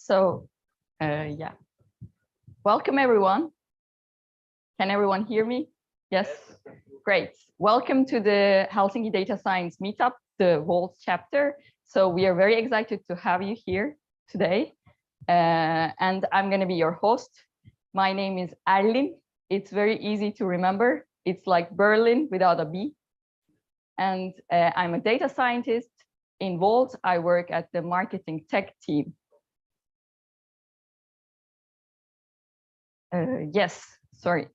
So, yeah, welcome everyone. Can everyone hear me? Yes, great. Welcome to the Helsinki Data Science Meetup, the Wolt chapter. So we are very excited to have you here today. And I'm going to be your host. My name is Erlin. It's very easy to remember. It's like Berlin without a B. And I'm a data scientist. In Wolt, I work at the marketing tech team. Yes, sorry.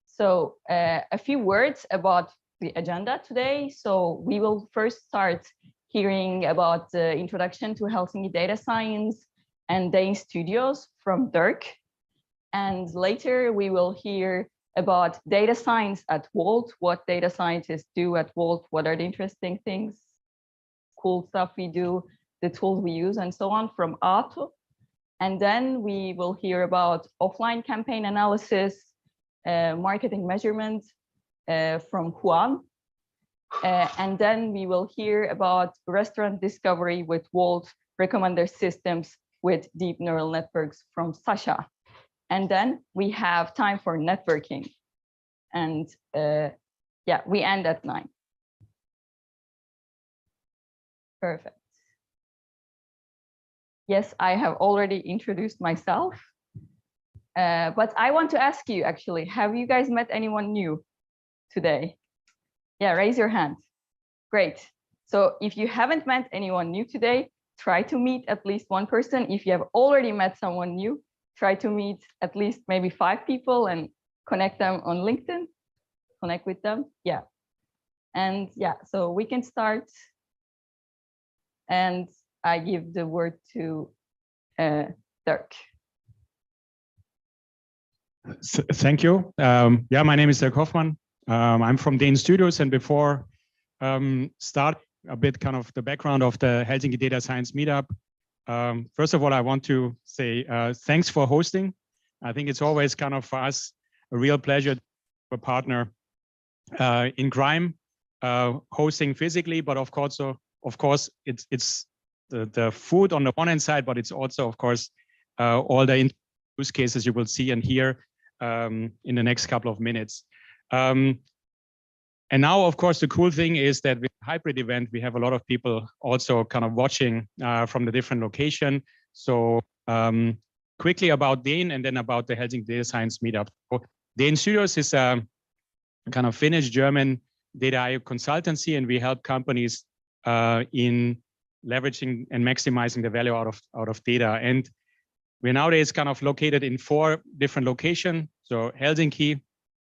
So a few words about the agenda today. So we will first start hearing about the introduction to Helsinki data science and DAIN studios from Dirk. And later we will hear about data science at Wolt, what data scientists do at Wolt, what are the interesting things, cool stuff we do, the tools we use, and so on from Aatu. And then we will hear about offline campaign analysis, marketing measurement from Juan. And then we will hear about restaurant discovery with Wolt, recommender systems with deep neural networks from Sasha. And then we have time for networking. And yeah, we end at 9. Perfect. Yes, I have already introduced myself, but I want to ask you actually, have you guys met anyone new today? Yeah, raise your hand. Great. So if you haven't met anyone new today, try to meet at least one person. If you have already met someone new, try to meet at least maybe 5 people and connect them on LinkedIn, connect with them. Yeah. And yeah, so we can start. And I give the word to Dirk. Thank you. Yeah, my name is Dirk Hofmann. I'm from DAIN Studios, and before start a bit kind of the background of the Helsinki Data Science Meetup. First of all, I want to say thanks for hosting. I think it's always kind of for us a real pleasure to have a partner in crime, hosting physically, but of course, it's the food on the one hand side, but it's also, of course, all the use cases you will see and hear in the next couple of minutes. And now, of course, the cool thing is that with a hybrid event, we have a lot of people also kind of watching from the different location. So quickly about DAIN and then about the Helsinki Data Science Meetup. So, DAIN Studios is a kind of Finnish-German data IO consultancy, and we help companies in leveraging and maximizing the value out of data. And we're nowadays kind of located in 4 different locations. So Helsinki,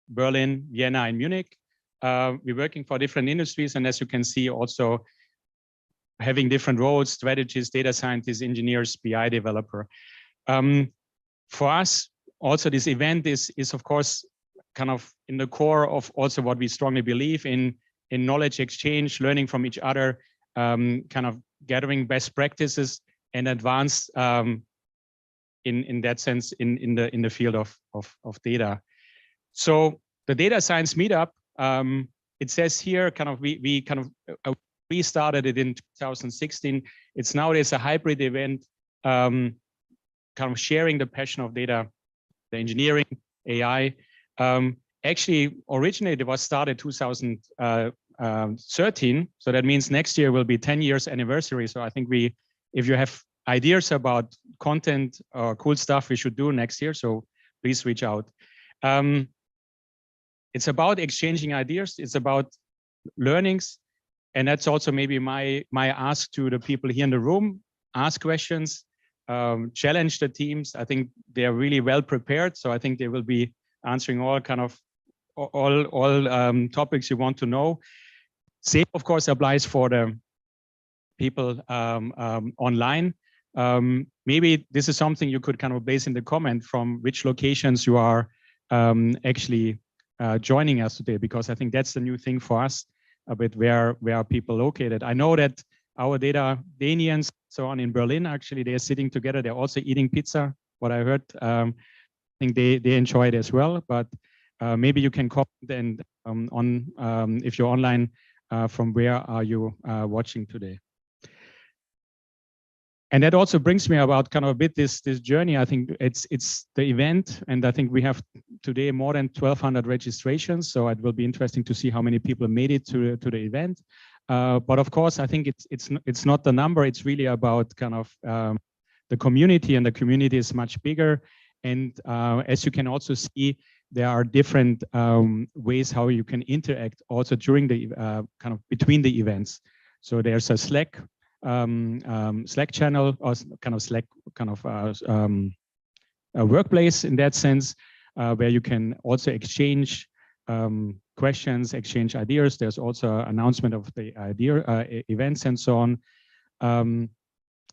Berlin, Vienna, and Munich. We're working for different industries. And as you can see, also having different roles, strategists, data scientists, engineers, BI developer. For us, also this event is of course, kind of in the core of also what we strongly believe in knowledge exchange, learning from each other, kind of gathering best practices and advance in that sense in the field of data. So the Data Science Meetup, it says here kind of we started it in 2016. It's nowadays a hybrid event, kind of sharing the passion of data, the engineering, AI. Actually, originally it was started 2013. So that means next year will be 10 years anniversary. So I think if you have ideas about content or cool stuff we should do next year, so please reach out. It's about exchanging ideas. It's about learnings. And that's also maybe my ask to the people here in the room, ask questions, challenge the teams. I think they are really well prepared. So I think they will be answering all kind of all topics you want to know. Same, of course, applies for the people online. Maybe this is something you could kind of base in the comment from which locations you are actually joining us today, because I think that's the new thing for us, a bit where are people located. I know that our Dainians, so on in Berlin, actually, they're sitting together. They're also eating pizza, what I heard. I think they enjoy it as well, but maybe you can comment and on if you're online, from where are you watching today? And that also brings me about kind of a bit this journey. I think it's the event, and I think we have today more than 1,200 registrations. So it will be interesting to see how many people made it to the event. But of course, I think it's not the number. It's really about kind of the community, and the community is much bigger. And as you can also see, there are different ways how you can interact also during the kind of between the events. So there's a Slack channel, or kind of Slack kind of a workplace in that sense, where you can also exchange questions, exchange ideas. There's also an announcement of the events and so on. And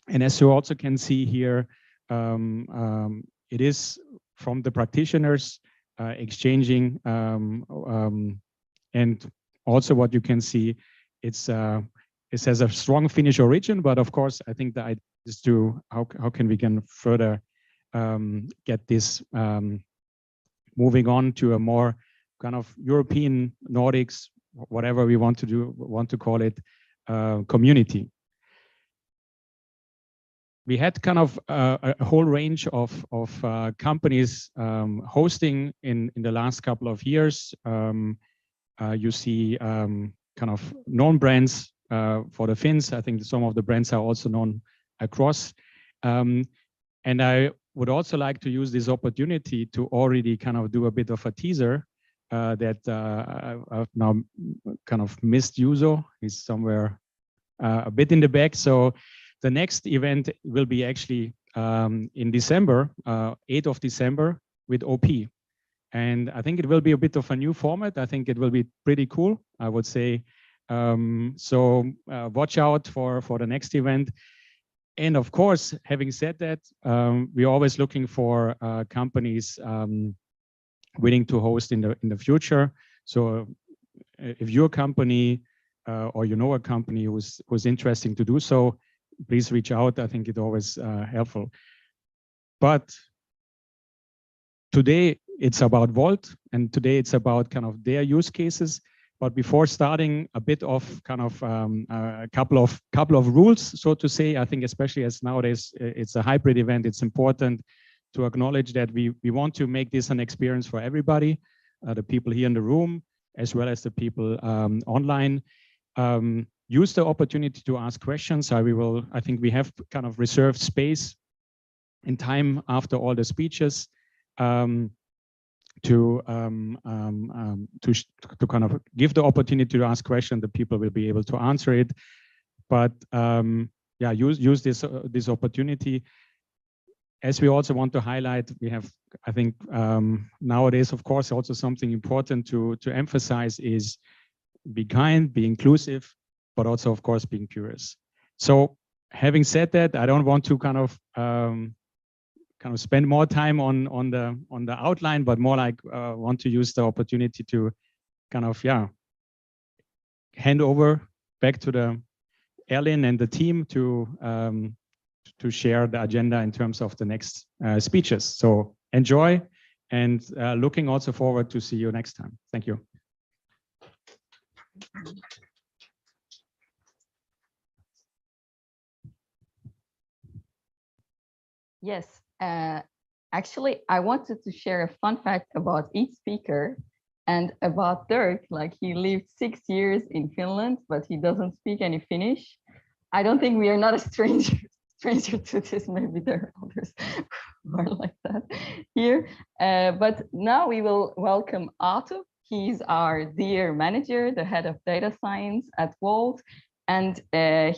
as you also can see here, it is from the practitioners exchanging, and also what you can see, it has a strong Finnish origin, but of course, I think the idea is to how can we further get this moving on to a more kind of European, Nordics, whatever we want to call it, community. We had kind of a whole range of companies hosting in the last couple of years. You see kind of known brands for the Finns. I think some of the brands are also known across. And I would also like to use this opportunity to already kind of do a bit of a teaser that I've now kind of missed Juuso. He's somewhere a bit in the back. So the next event will be actually in December, 8th of December with OP. And I think it will be a bit of a new format. I think it will be pretty cool, I would say. So watch out for the next event. And of course, having said that, we're always looking for companies willing to host in the future. So if you're a company or you know a company who's interesting to do so, please reach out. I think it's always helpful. But today it's about Wolt, and today it's about kind of their use cases. But before starting, a bit of kind of a couple of rules, so to say. I think especially as nowadays it's a hybrid event, it's important to acknowledge that we want to make this an experience for everybody, the people here in the room, as well as the people online. Use the opportunity to ask questions. I think we have kind of reserved space and time after all the speeches to kind of give the opportunity to ask questions. The people will be able to answer it. But yeah, use this opportunity. As we also want to highlight, we have, I think nowadays, of course, also something important to emphasize is be kind, be inclusive, but also, of course, being curious. So having said that, I don't want to kind of spend more time on the outline, but more like want to use the opportunity to kind of, yeah, hand over back to the Erlin and the team to share the agenda in terms of the next speeches. So enjoy, and looking also forward to see you next time. Thank you. Yes, actually, I wanted to share a fun fact about each speaker and about Dirk. Like, he lived 6 years in Finland, but he doesn't speak any Finnish. I don't think we are not a stranger to this. Maybe there are others who are like that here. But now we will welcome Aatu. He's our dear manager, the head of data science at Wolt. And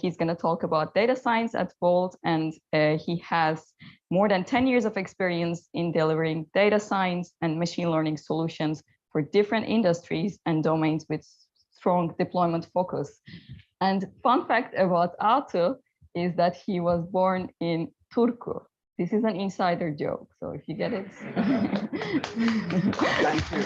he's going to talk about data science at Wolt. And he has more than 10 years of experience in delivering data science and machine learning solutions for different industries and domains with strong deployment focus. And fun fact about Aatu is that he was born in Turku. This is an insider joke, so if you get it. Thank you.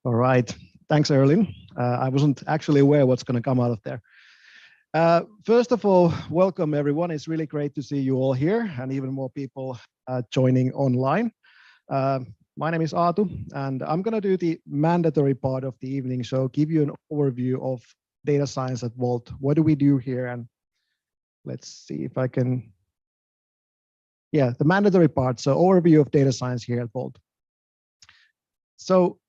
All right, thanks, Erlin. I wasn't actually aware what's going to come out of there. First of all, welcome everyone. It's really great to see you all here, and even more people joining online. My name is Aatu, and I'm going to do the mandatory part of the evening. So give you an overview of data science at Wolt. What do we do here? And let's see if I can. Yeah, the mandatory part. So overview of data science here at Wolt. So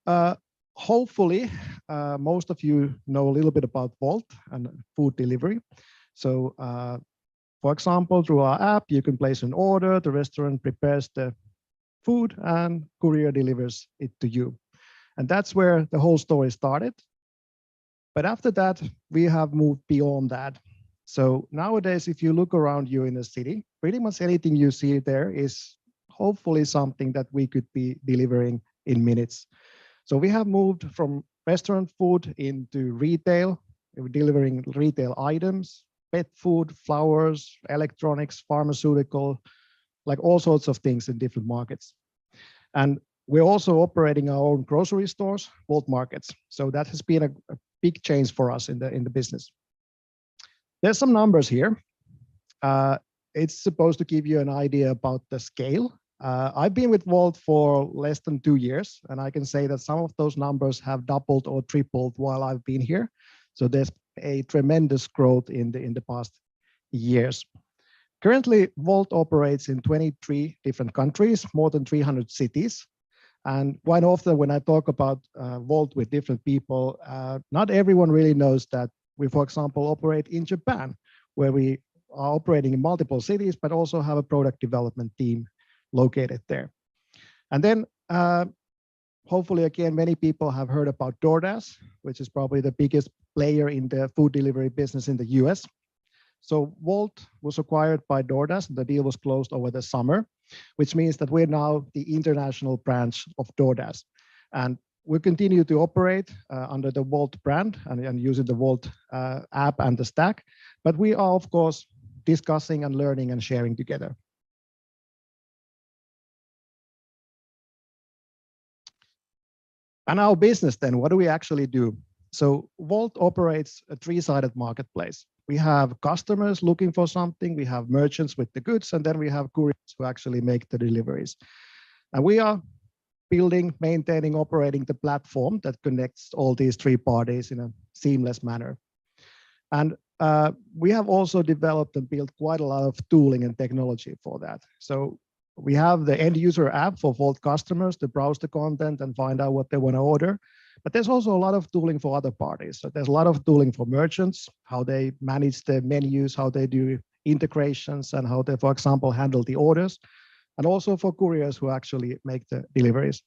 hopefully, most of you know a little bit about Wolt and food delivery. So for example, through our app, you can place an order, the restaurant prepares the food and courier delivers it to you. And that's where the whole story started. But after that, we have moved beyond that. So nowadays, if you look around you in the city, pretty much anything you see there is hopefully something that we could be delivering in minutes. So we have moved from restaurant food into retail. We're delivering retail items, pet food, flowers, electronics, pharmaceutical, like all sorts of things in different markets. And we're also operating our own grocery stores, Wolt markets. So that has been a big change for us in the business. There's some numbers here. It's supposed to give you an idea about the scale. I've been with Wolt for less than 2 years, and I can say that some of those numbers have doubled or tripled while I've been here. So there's a tremendous growth in the past years. Currently, Wolt operates in 23 different countries, more than 300 cities. And quite often when I talk about Wolt with different people, not everyone really knows that we, for example, operate in Japan, where we are operating in multiple cities, but also have a product development team located there. And then hopefully, again, many people have heard about DoorDash, which is probably the biggest player in the food delivery business in the US. So Wolt was acquired by DoorDash. The deal was closed over the summer, which means that we're now the international branch of DoorDash. And we continue to operate under the Wolt brand and using the Wolt app and the stack. But we are, of course, discussing and learning and sharing together. And our business then, what do we actually do? So Wolt operates a three-sided marketplace. We have customers looking for something, we have merchants with the goods, and then we have couriers who actually make the deliveries. And we are building, maintaining, operating the platform that connects all these three parties in a seamless manner. And we have also developed and built quite a lot of tooling and technology for that. So we have the end user app for Wolt customers to browse the content and find out what they want to order. But there's also a lot of tooling for other parties. So there's a lot of tooling for merchants, how they manage the menus, how they do integrations, and how they, for example, handle the orders, and also for couriers who actually make the deliveries.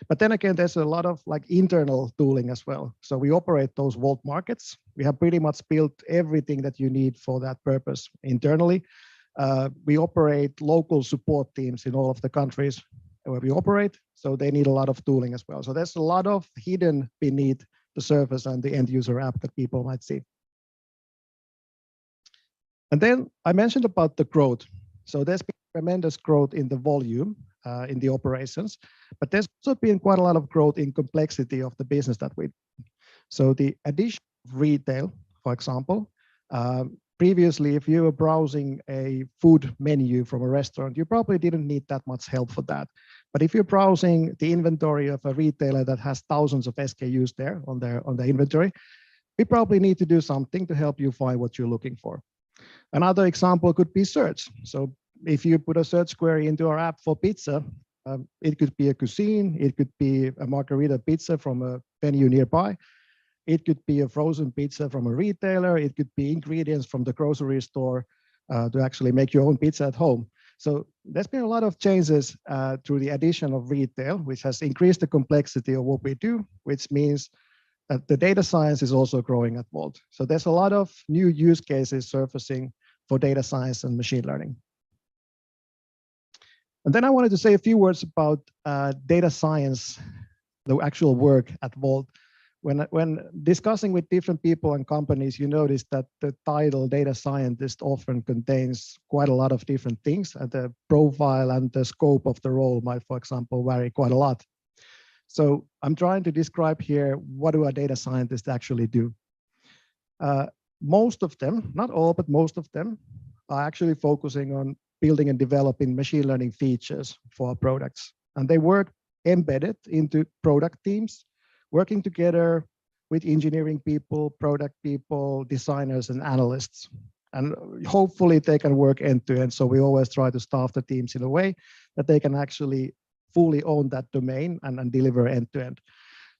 But then again, there's a lot of like internal tooling as well. So we operate those Wolt markets. We have pretty much built everything that you need for that purpose internally. We operate local support teams in all of the countries where we operate, so they need a lot of tooling as well. So there's a lot of hidden beneath the surface and the end user app that people might see. And then I mentioned about the growth. So there's been tremendous growth in the volume in the operations, but there's also been quite a lot of growth in complexity of the business that we do. So the addition of retail, for example, previously, if you were browsing a food menu from a restaurant, you probably didn't need that much help for that. But if you're browsing the inventory of a retailer that has thousands of SKUs there on their inventory, we probably need to do something to help you find what you're looking for. Another example could be search. So if you put a search query into our app for pizza, it could be a cuisine, it could be a margarita pizza from a venue nearby. It could be a frozen pizza from a retailer. It could be ingredients from the grocery store to actually make your own pizza at home. So there's been a lot of changes through the addition of retail, which has increased the complexity of what we do, which means that the data science is also growing at Wolt. So there's a lot of new use cases surfacing for data science and machine learning. And then I wanted to say a few words about data science, the actual work at Wolt. When discussing with different people and companies, you notice that the title data scientist often contains quite a lot of different things, and the profile and the scope of the role might, for example, vary quite a lot. So I'm trying to describe here, what do a data scientist actually do? Most of them, not all, but most of them are actually focusing on building and developing machine learning features for our products. And they work embedded into product teams, working together with engineering people, product people, designers, and analysts. And hopefully they can work end to end. So we always try to staff the teams in a way that they can actually fully own that domain and deliver end to end.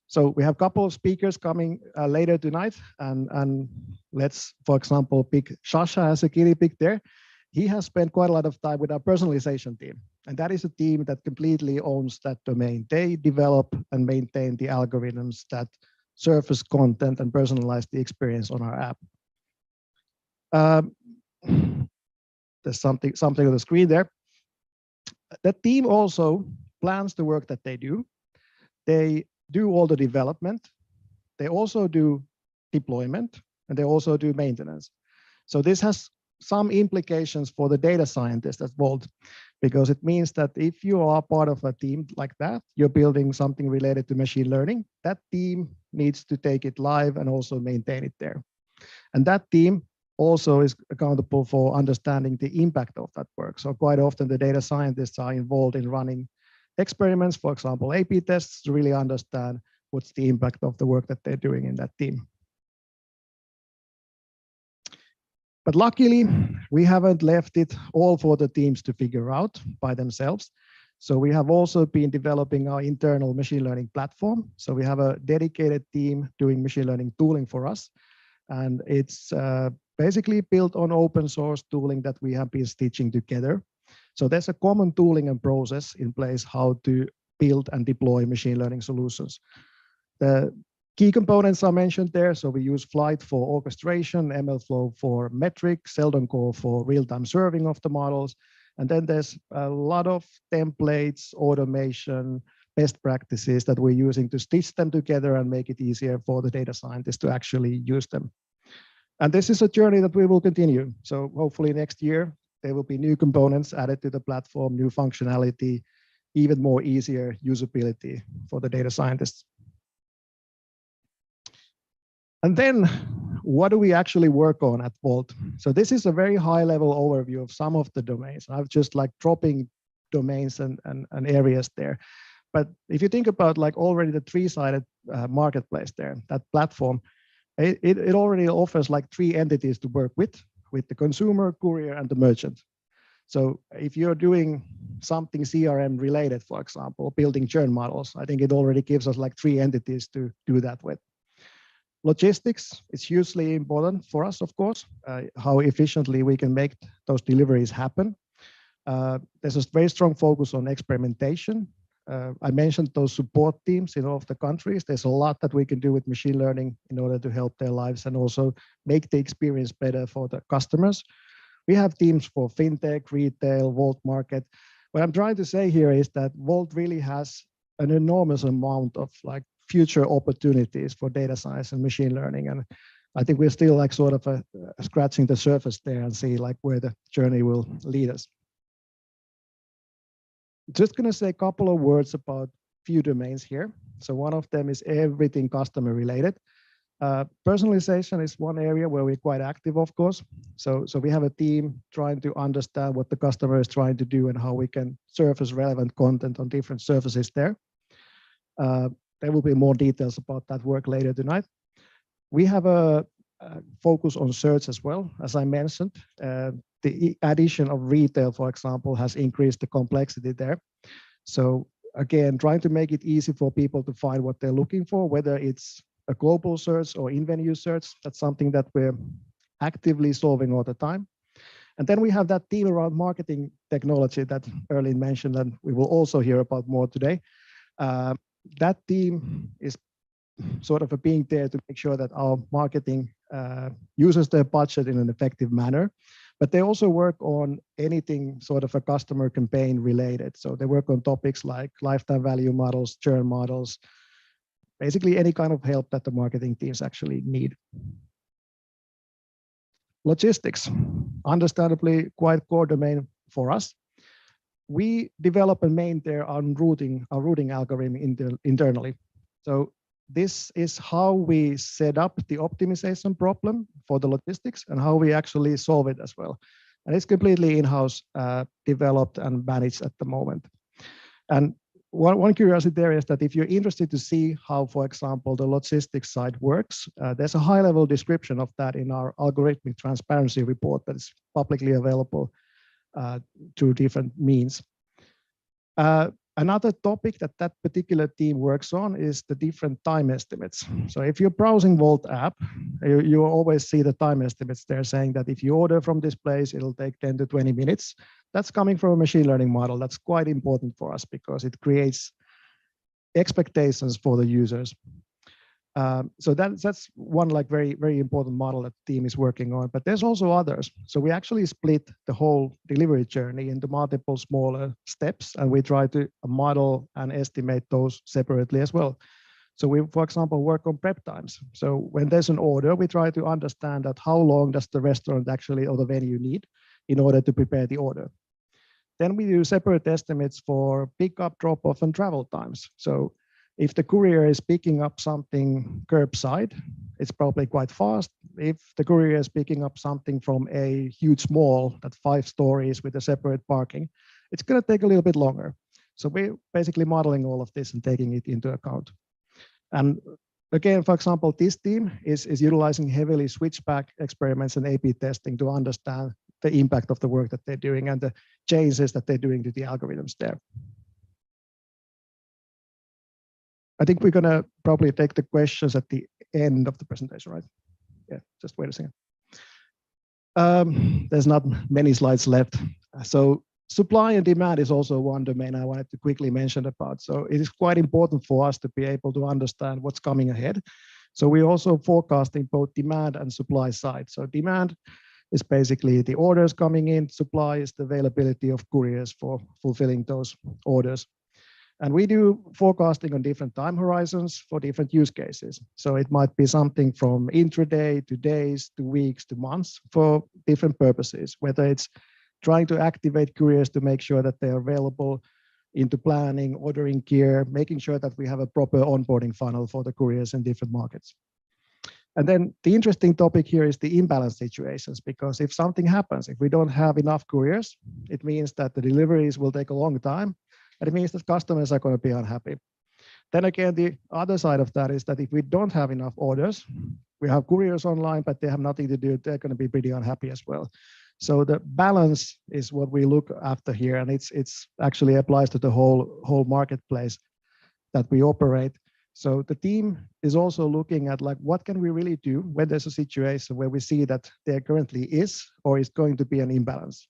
So we have a couple of speakers coming later tonight, and let's, for example, pick Sasha as a guinea pig there. He has spent quite a lot of time with our personalization team, and that is a team that completely owns that domain. They develop and maintain the algorithms that surface content and personalize the experience on our app. There's something on the screen there. The team also plans the work that they do. They do all the development. They also do deployment, and they also do maintenance. So this has some implications for the data scientist at Wolt, because it means that if you are part of a team like that, you're building something related to machine learning, that team needs to take it live and also maintain it there. And that team also is accountable for understanding the impact of that work. So quite often the data scientists are involved in running experiments, for example, A/B tests, to really understand what's the impact of the work that they're doing in that team. But luckily, we haven't left it all for the teams to figure out by themselves. So we have also been developing our internal machine learning platform. So we have a dedicated team doing machine learning tooling for us. And it's basically built on open source tooling that we have been stitching together. So there's a common tooling and process in place how to build and deploy machine learning solutions. The key components are mentioned there. So we use Flight for orchestration, MLflow for metrics, Seldon Core for real-time serving of the models. And then there's a lot of templates, automation, best practices that we're using to stitch them together and make it easier for the data scientists to actually use them. And this is a journey that we will continue. So hopefully next year, there will be new components added to the platform, new functionality, even more easier usability for the data scientists. And then what do we actually work on at Wolt? So this is a very high level overview of some of the domains. I've just like dropping domains and areas there. But if you think about like already the three-sided marketplace there, that platform, it already offers like three entities to work with the consumer, courier, and the merchant. So if you're doing something CRM related, for example, building churn models, I think it already gives us like three entities to do that with. Logistics is hugely important for us, of course, how efficiently we can make those deliveries happen. There's a very strong focus on experimentation. I mentioned those support teams in all of the countries. There's a lot that we can do with machine learning in order to help their lives and also make the experience better for the customers. We have teams for fintech, retail, Wolt Market. What I'm trying to say here is that Wolt really has an enormous amount of like future opportunities for data science and machine learning. And I think we're still like sort of scratching the surface there and see like where the journey will lead us. Just going to say a couple of words about few domains here. So one of them is everything customer related. Personalization is one area where we're quite active, of course. So we have a team trying to understand what the customer is trying to do and how we can surface relevant content on different surfaces there. There will be more details about that work later tonight. We have a focus on search as well. As I mentioned, the addition of retail, for example, has increased the complexity there. So again, trying to make it easy for people to find what they're looking for, whether it's a global search or in-venue search, that's something that we're actively solving all the time. And then we have that team around marketing technology that Erlin mentioned, and we will also hear about more today. That team is sort of being there to make sure that our marketing uses their budget in an effective manner. But they also work on anything sort of a customer campaign related. So they work on topics like lifetime value models, churn models, basically any kind of help that the marketing teams actually need. Logistics, understandably quite core domain for us. We develop and maintain our routing algorithm internally. So this is how we set up the optimization problem for the logistics and how we actually solve it as well. And it's completely in-house developed and managed at the moment. And one curiosity there is that if you're interested to see how, for example, the logistics side works, there's a high-level description of that in our algorithmic transparency report that is publicly available through different means. Another topic that that particular team works on is the different time estimates. So if you're browsing Wolt app, you always see the time estimates there saying that if you order from this place, it'll take 10 to 20 minutes. That's coming from a machine learning model. That's quite important for us because it creates expectations for the users. So that's one like very important model that the team is working on, but there's also others. So we actually split the whole delivery journey into multiple smaller steps, and we try to model and estimate those separately as well. So we, for example, work on prep times. So when there's an order, we try to understand that how long does the restaurant actually or the venue need in order to prepare the order. Then we do separate estimates for pickup, drop-off, and travel times. So if the courier is picking up something curbside, it's probably quite fast. If the courier is picking up something from a huge mall that's 5 stories with a separate parking, it's going to take a little bit longer. So we're basically modeling all of this and taking it into account. And again, for example, this team is utilizing heavily switchback experiments and A/B testing to understand the impact of the work that they're doing and the changes that they're doing to the algorithms there. I think we're going to probably take the questions at the end of the presentation, right? Yeah, just wait a second. There's not many slides left. So supply and demand is also one domain I wanted to quickly mention about. So it is quite important for us to be able to understand what's coming ahead. So we're also forecasting both demand and supply side. So demand is basically the orders coming in. Supply is the availability of couriers for fulfilling those orders. And we do forecasting on different time horizons for different use cases. So it might be something from intraday to days to weeks to months for different purposes, whether it's trying to activate couriers to make sure that they're available into planning, ordering gear, making sure that we have a proper onboarding funnel for the couriers in different markets. And then the interesting topic here is the imbalance situations, because if something happens, if we don't have enough couriers, it means that the deliveries will take a long time. And it means that customers are going to be unhappy. Then again, the other side of that is that if we don't have enough orders, we have couriers online, but they have nothing to do, they're going to be pretty unhappy as well. So the balance is what we look after here, and it's actually applies to the whole marketplace that we operate. So the team is also looking at like what can we really do when there's a situation where we see that there currently is or is going to be an imbalance.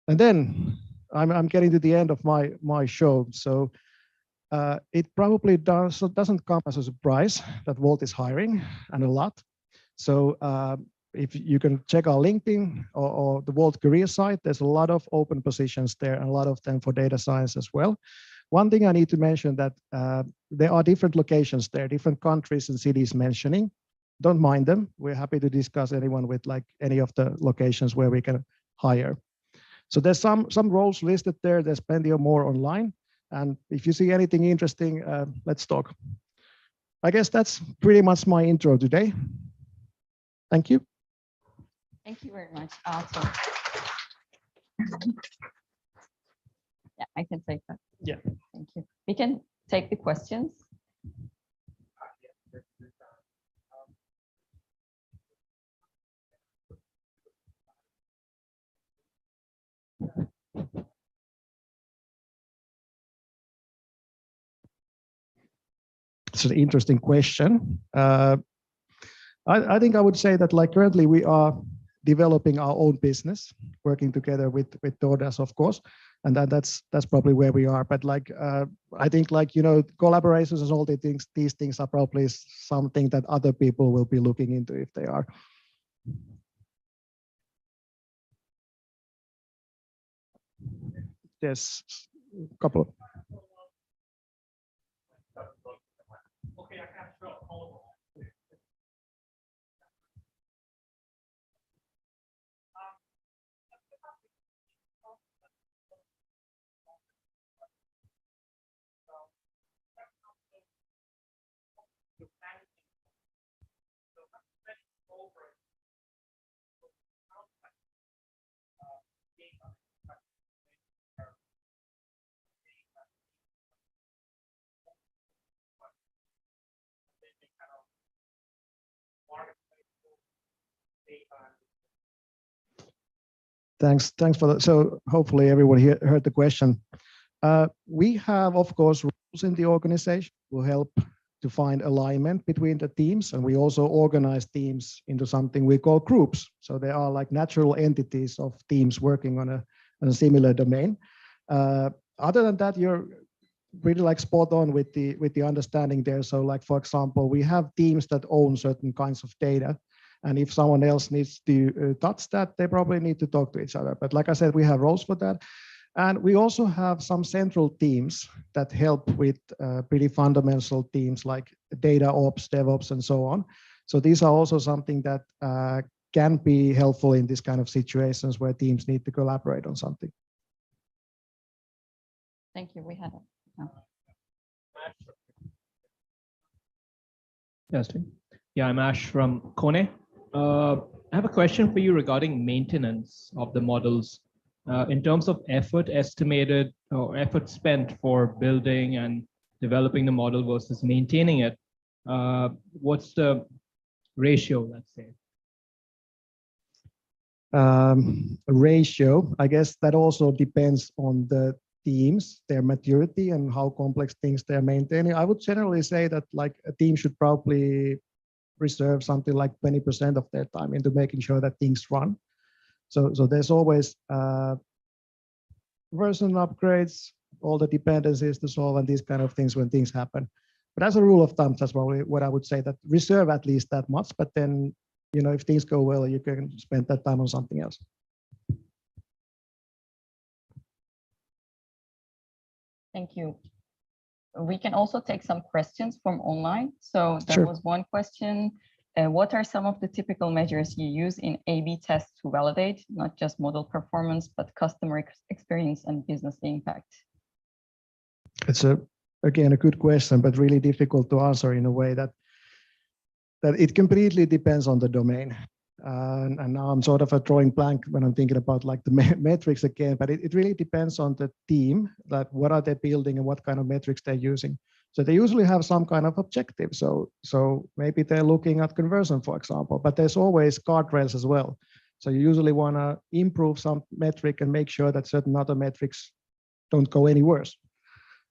And then I'm getting to the end of my show. So it probably doesn't come as a surprise that Wolt is hiring, and a lot. So if you can check our LinkedIn or the Wolt career site, there's a lot of open positions there and a lot of them for data science as well. One thing I need to mention that there are different locations there, different countries and cities mentioning. Don't mind them. We're happy to discuss anyone with like any of the locations where we can hire. So there's some roles listed there. There's plenty of more online. And if you see anything interesting, let's talk. I guess that's pretty much my intro today. Thank you. Thank you very much, Aatu. Yeah, I can take that. Yeah. Thank you. We can take the questions. It's an interesting question. I think I would say that like currently we are developing our own business, working together with DoorDash, of course, and that's probably where we are. But like I think like, you know, collaborations and all these things are probably something that other people will be looking into if they are. There's a couple of. Okay, I can't spell all of them. Thanks for that. So hopefully everyone here heard the question. We have, of course, rules in the organization will help to find alignment between the teams, and we also organize teams into something we call groups. So they are like natural entities of teams working on a similar domain. Other than that, you're really like spot on with the understanding there. So like, for example, we have teams that own certain kinds of data. And if someone else needs to touch that, they probably need to talk to each other. But like I said, we have roles for that. And we also have some central teams that help with pretty fundamental teams like data ops, DevOps, and so on. So these are also something that can be helpful in this kind of situations where teams need to collaborate on something. Thank you. We had it. No. Yes. Yeah, I'm Ash from Kone. I have a question for you regarding maintenance of the models. In terms of effort estimated or effort spent for building and developing the model versus maintaining it, what's the ratio, let's say? Ratio, I guess that also depends on the teams, their maturity, and how complex things they're maintaining. I would generally say that like a team should probably reserve something like 20% of their time into making sure that things run. So there's always version upgrades, all the dependencies to solve, and these kind of things when things happen. But as a rule of thumb, that's probably what I would say, that reserve at least that much. But then, you know, if things go well, you can spend that time on something else. Thank you. We can also take some questions from online. So there was one question. What are some of the typical measures you use in A/B tests to validate not just model performance, but customer experience and business impact? It's again a good question, but really difficult to answer in a way that it completely depends on the domain. And now I'm sort of drawing blank when I'm thinking about like the metrics again, but it really depends on the team, that what are they building and what kind of metrics they're using. So they usually have some kind of objective. So maybe they're looking at conversion, for example, but there's always guardrails as well. So you usually want to improve some metric and make sure that certain other metrics don't go any worse.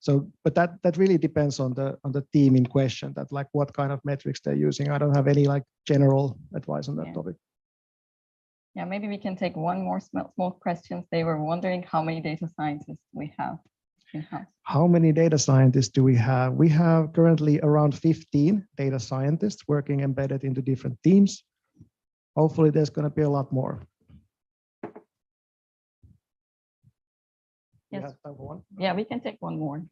So, but that really depends on the team in question, that like what kind of metrics they're using. I don't have any like general advice on that topic. Yeah, maybe we can take one more small questions. They were wondering how many data scientists we have in-house. How many data scientists do we have? We have currently around 15 data scientists working embedded into different teams. Hopefully there's going to be a lot more. Yes. Yeah, we can take one more.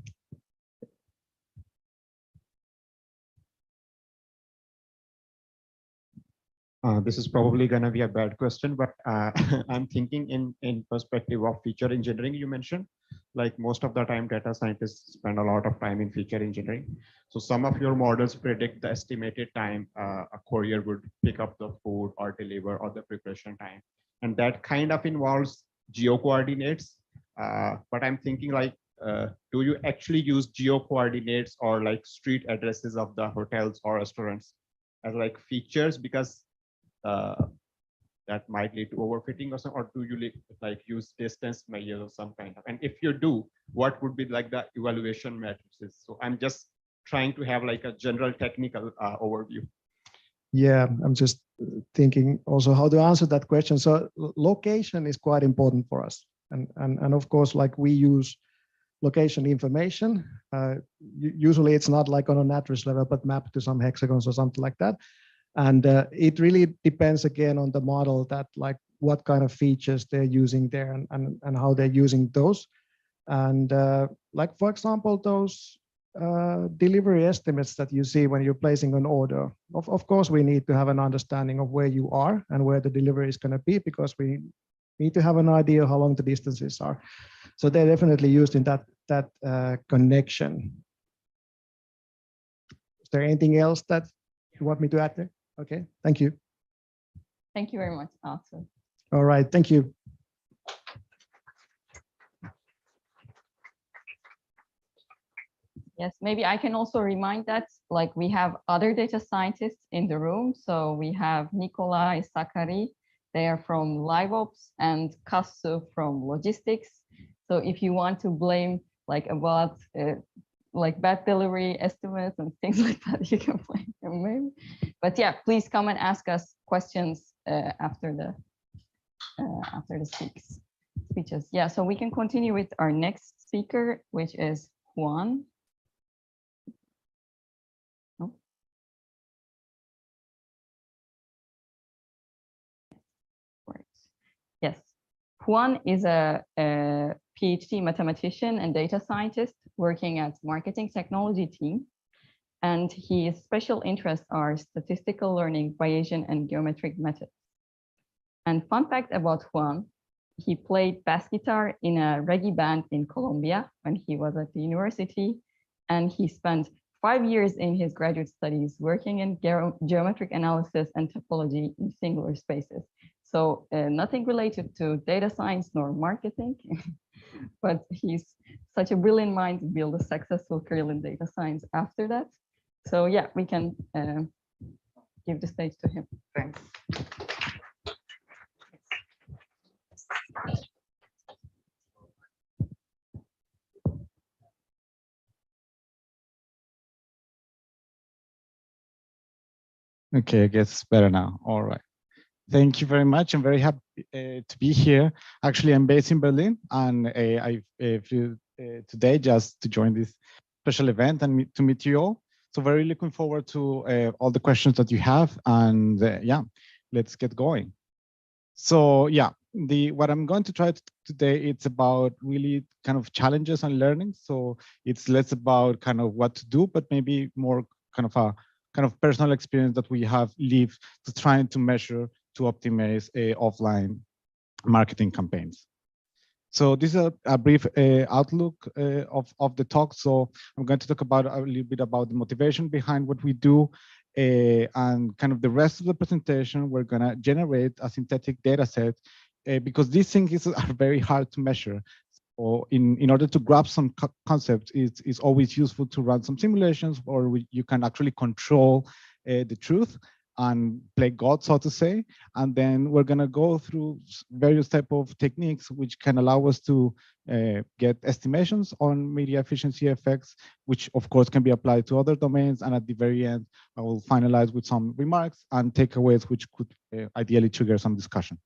This is probably going to be a bad question, but I'm thinking in perspective of feature engineering. You mentioned, like most of the time data scientists spend a lot of time in feature engineering. So some of your models predict the estimated time a courier would pick up the food or deliver, or the preparation time. And that kind of involves geo coordinates. But I'm thinking like, do you actually use geo coordinates or like street addresses of the hotels or restaurants as like features? Because that might lead to overfitting or something, or do you like use distance measures or some kind of, and if you do, what would be like the evaluation matrices? So I'm just trying to have like a general technical overview. Yeah, I'm just thinking also how to answer that question. So location is quite important for us. And of course, like we use location information. Usually it's not like on an address level, but mapped to some hexagons or something like that. And it really depends again on the model, that like what kind of features they're using there and how they're using those. And like, for example, those delivery estimates that you see when you're placing an order. Of course, we need to have an understanding of where you are and where the delivery is going to be, because we need to have an idea how long the distances are. So they're definitely used in that connection. Is there anything else that you want me to add there? Okay, thank you. Thank you very much, Aatu. All right, thank you. Yes, maybe I can also remind that like we have other data scientists in the room. So we have Nikolai, Sakari, they are from LiveOps, and Kassu from logistics. So if you want to blame like about like bad delivery estimates and things like that, you can blame them maybe. But yeah, please come and ask us questions after the speeches. Yeah, so we can continue with our next speaker, which is Juan. Oh. Right. Yes, Juan is a PhD mathematician and data scientist working at marketing technology team. And his special interests are statistical learning, Bayesian, and geometric methods. And fun fact about Juan, he played bass guitar in a reggae band in Colombia when he was at the university. And he spent 5 years in his graduate studies working in geometric analysis and topology in singular spaces. So nothing related to data science nor marketing, but he's such a brilliant mind to build a successful career in data science after that. So yeah, we can give the stage to him. Thanks. Okay, I guess it's better now. All right. Thank you very much. I'm very happy to be here. Actually, I'm based in Berlin, and I flew today just to join this special event and to meet you all. So very looking forward to all the questions that you have, and yeah, let's get going. So yeah, what I'm going to try today, it's about really kind of challenges and learning. So it's less about kind of what to do, but maybe more kind of a personal experience that we have lived to trying to measure to optimize offline marketing campaigns. So this is a brief outlook of the talk. So I'm going to talk about a little bit about the motivation behind what we do, and kind of the rest of the presentation, we're going to generate a synthetic data set because these things are very hard to measure. Or in order to grab some concepts, it's always useful to run some simulations, or you can actually control the truth and play God, so to say. And then we're going to go through various type of techniques which can allow us to get estimations on media efficiency effects, which of course can be applied to other domains. And at the very end, I will finalize with some remarks and takeaways which could ideally trigger some discussion.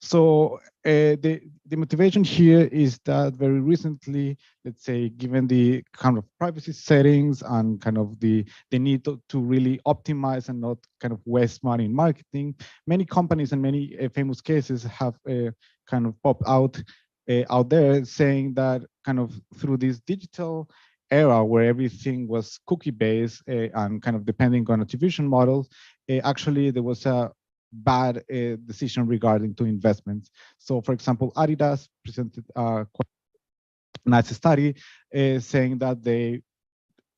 So the motivation here is that very recently, let's say, given the kind of privacy settings and kind of the need to really optimize and not kind of waste money in marketing, many companies and many famous cases have kind of popped out there saying that kind of through this digital era where everything was cookie based and kind of depending on attribution models, actually there was a bad decision regarding to investments. So for example, Adidas presented a quite nice study saying that they,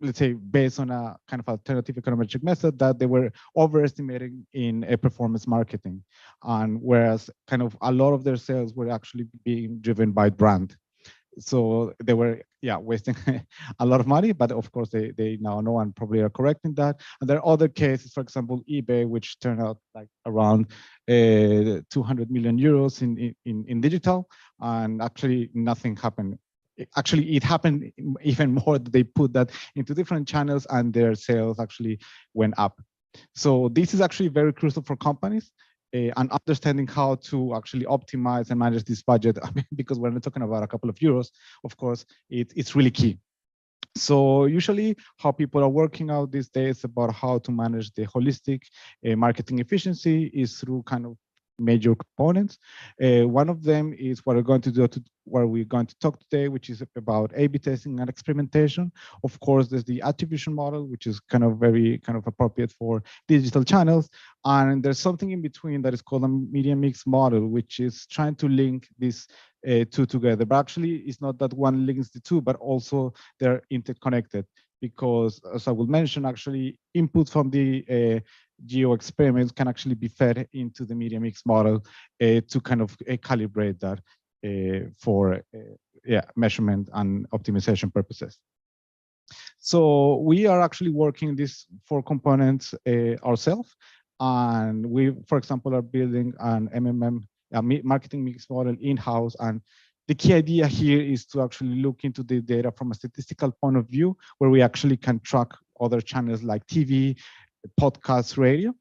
let's say, based on a kind of alternative econometric method, that they were overestimating in performance marketing. And whereas kind of a lot of their sales were actually being driven by brand. So they were, yeah, wasting a lot of money, but of course they now know and probably are correcting that. And there are other cases, for example, eBay, which turned out like around 200 million euros in digital, and actually nothing happened. Actually, it happened even more that they put that into different channels and their sales actually went up. So this is actually very crucial for companies. And understanding how to actually optimize and manage this budget, I mean, because we're not talking about a couple of euros, of course, it's really key. So usually how people are working out these days about how to manage the holistic marketing efficiency is through kind of major components. One of them is what we're going to do where we're going to talk today, which is about A/B testing and experimentation. Of course, there's the attribution model, which is kind of very kind of appropriate for digital channels. And there's something in between that is called a media mix model, which is trying to link these two together. But actually, it's not that one links the two, but also they're interconnected. Because as I will mention, actually input from the geo experiments can actually be fed into the media mix model to kind of calibrate that for yeah, measurement and optimization purposes. So we are actually working these 4 components ourselves. And we, for example, are building an MMM, marketing mix model in-house. And the key idea here is to actually look into the data from a statistical point of view, where we actually can track other channels like TV, podcasts, radio,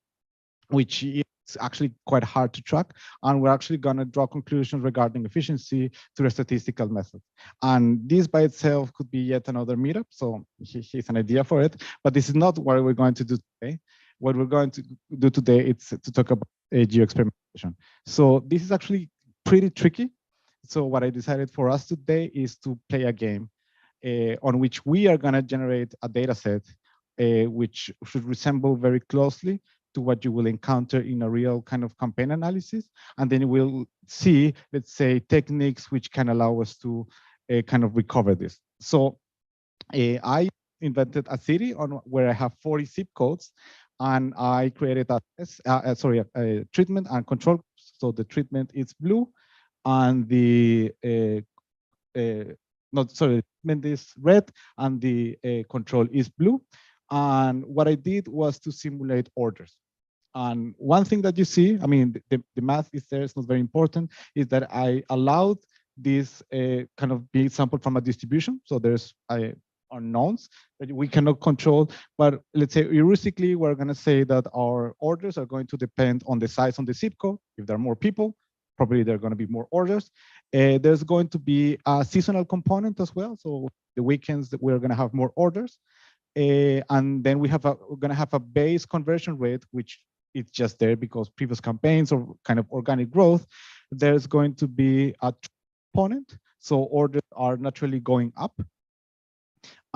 which is actually quite hard to track. And we're actually going to draw conclusions regarding efficiency through a statistical method. And this by itself could be yet another meetup. So here's an idea for it. But this is not what we're going to do today. What we're going to do today is to talk about geo-experimentation. So this is actually pretty tricky. So what I decided for us today is to play a game on which we are going to generate a data set which should resemble very closely to what you will encounter in a real kind of campaign analysis. And then we'll see, let's say, techniques which can allow us to kind of recover this. So I invented a city where I have 40 zip codes, and I created a treatment and control. So the treatment is blue, and the treatment is red, and the control is blue. And what I did was to simulate orders. And one thing that you see, I mean, the math is there, it's not very important, is that I allowed this kind of be sampled from a distribution. So there's unknowns that we cannot control, but let's say heuristically, we're going to say that our orders are going to depend on the size on the zip code. If there are more people, probably there are going to be more orders. There's going to be a seasonal component as well. So the weekends that we're going to have more orders. And then we're going to have a base conversion rate, which is just there because previous campaigns or kind of organic growth. There's going to be a component. So orders are naturally going up.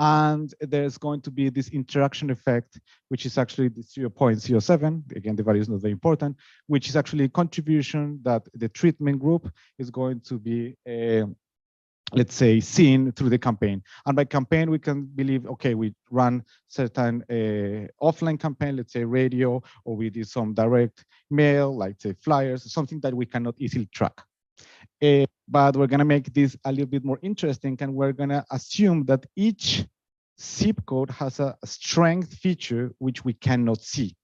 And there's going to be this interaction effect, which is actually the 0.07. Again, the value is not very important, which is actually a contribution that the treatment group is going to be, let's say, seen through the campaign. And by campaign, we can believe, okay, we run certain offline campaign, let's say radio, or we did some direct mail, like say flyers, something that we cannot easily track. But we're going to make this a little bit more interesting, and we're going to assume that each zip code has a strength feature which we cannot see.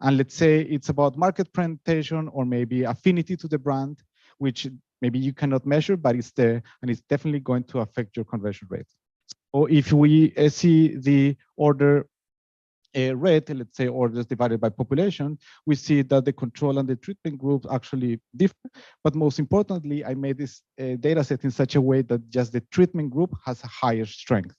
And let's say it's about market penetration or maybe affinity to the brand, which maybe you cannot measure, but it's there, and it's definitely going to affect your conversion rate. Or if we see the order rate, let's say orders divided by population, we see that the control and the treatment groups actually differ. But most importantly, I made this data set in such a way that just the treatment group has a higher strength.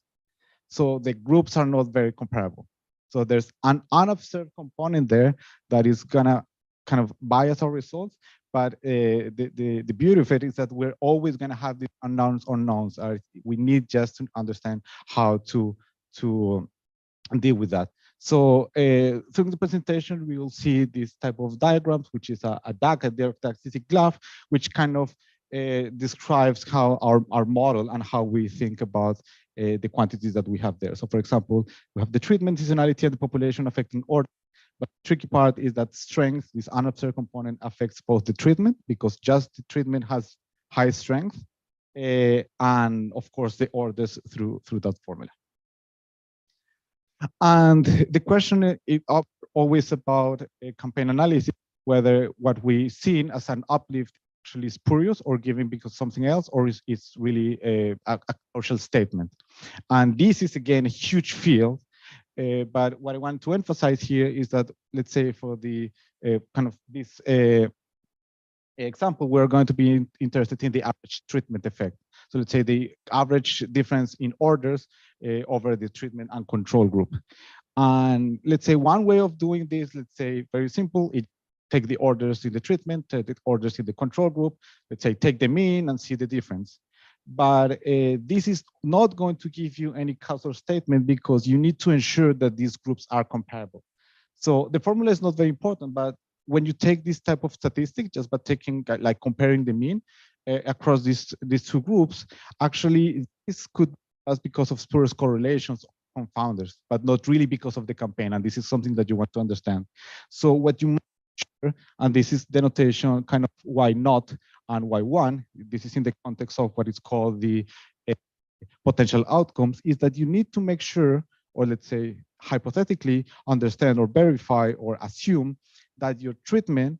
So the groups are not very comparable. So there's an unobserved component there that is gonna kind of bias our results. But the beauty of it is that we're always gonna have these unknowns. We need just to understand how to deal with that. So through the presentation, we will see this type of diagrams, which is a DAG, a direct statistic graph, which kind of describes how our model and how we think about the quantities that we have there. So for example, we have the treatment seasonality and the population affecting order. But the tricky part is that strength, this unobserved component, affects both the treatment, because just the treatment has high strength, and of course the orders through that formula. And the question is always about a campaign analysis, whether what we seen as an uplift actually spurious or given because something else, or is it's really a commercial statement. And this is again a huge field. But what I want to emphasize here is that, let's say for the kind of this example, we're going to be interested in the average treatment effect. So let's say the average difference in orders over the treatment and control group. And let's say one way of doing this, let's say very simple, take the orders in the treatment, take the orders in the control group, let's say take the mean and see the difference. But this is not going to give you any causal statement, because you need to ensure that these groups are comparable. So the formula is not very important, but when you take this type of statistic, just by taking like comparing the mean across these two groups, actually this could be because of spurious correlations or confounders, but not really because of the campaign. And this is something that you want to understand. So what you measure, and this is the notation kind of why not and why one, this is in the context of what is called the potential outcomes, is that you need to make sure, or let's say hypothetically understand or verify or assume that your treatment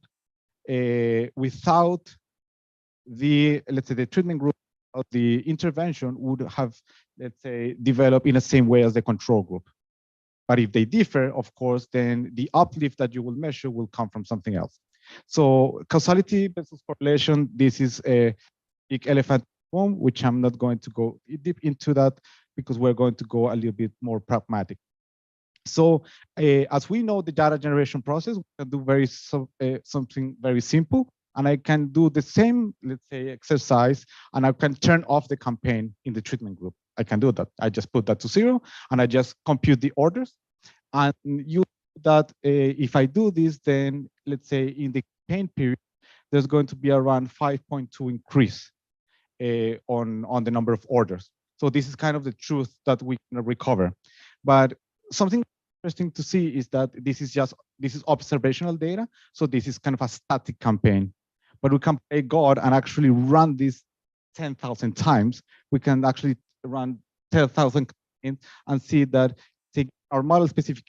without the, let's say, the treatment group of the intervention would have, let's say, developed in the same way as the control group. But if they differ, of course, then the uplift that you will measure will come from something else. So causality versus correlation, this is a big elephant room, which I'm not going to go deep into that because we're going to go a little bit more pragmatic. So as we know the data generation process, we can do something very simple. And I can do the same, let's say, exercise, and I can turn off the campaign in the treatment group. I can do that. I just put that to 0, and I just compute the orders. And you that if I do this, then let's say in the campaign period, there's going to be around 5.2 increase on the number of orders. So this is kind of the truth that we can recover. But something interesting to see is that this is observational data. So this is kind of a static campaign. But we can play God and actually run this 10,000 times. We can actually run 10,000 campaigns and see that our model specific,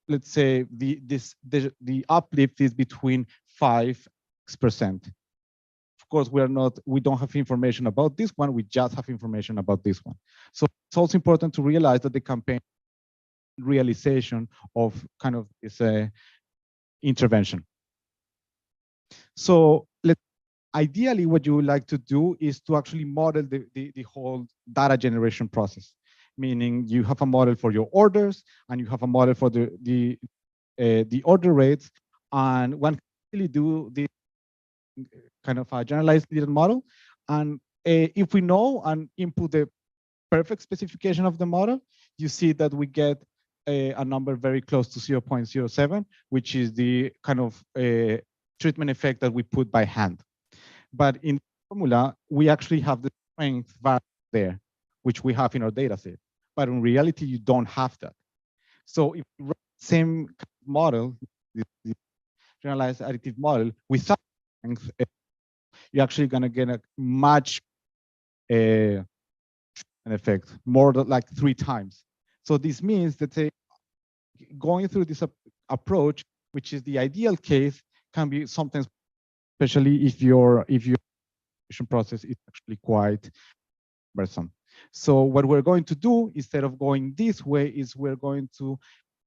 let's say the uplift is between 5%. Of course, we don't have information about this one. We just have information about this one. So it's also important to realize that the campaign realization of kind of this intervention. So ideally, what you would like to do is to actually model the whole data generation process, meaning you have a model for your orders and you have a model for the order rates, and one can really do the kind of a generalized little model. And if we know and input the perfect specification of the model, you see that we get a number very close to 0.07, which is the kind of treatment effect that we put by hand. But in the formula, we actually have the strength variable there, which we have in our data set. But in reality, you don't have that. So if you run the same model, the generalized additive model, without strength, you're actually going to get a much an effect, more than like 3 times. So this means that going through this approach, which is the ideal case, can be sometimes, especially if your process is actually quite cumbersome. So what we're going to do instead of going this way is we're going to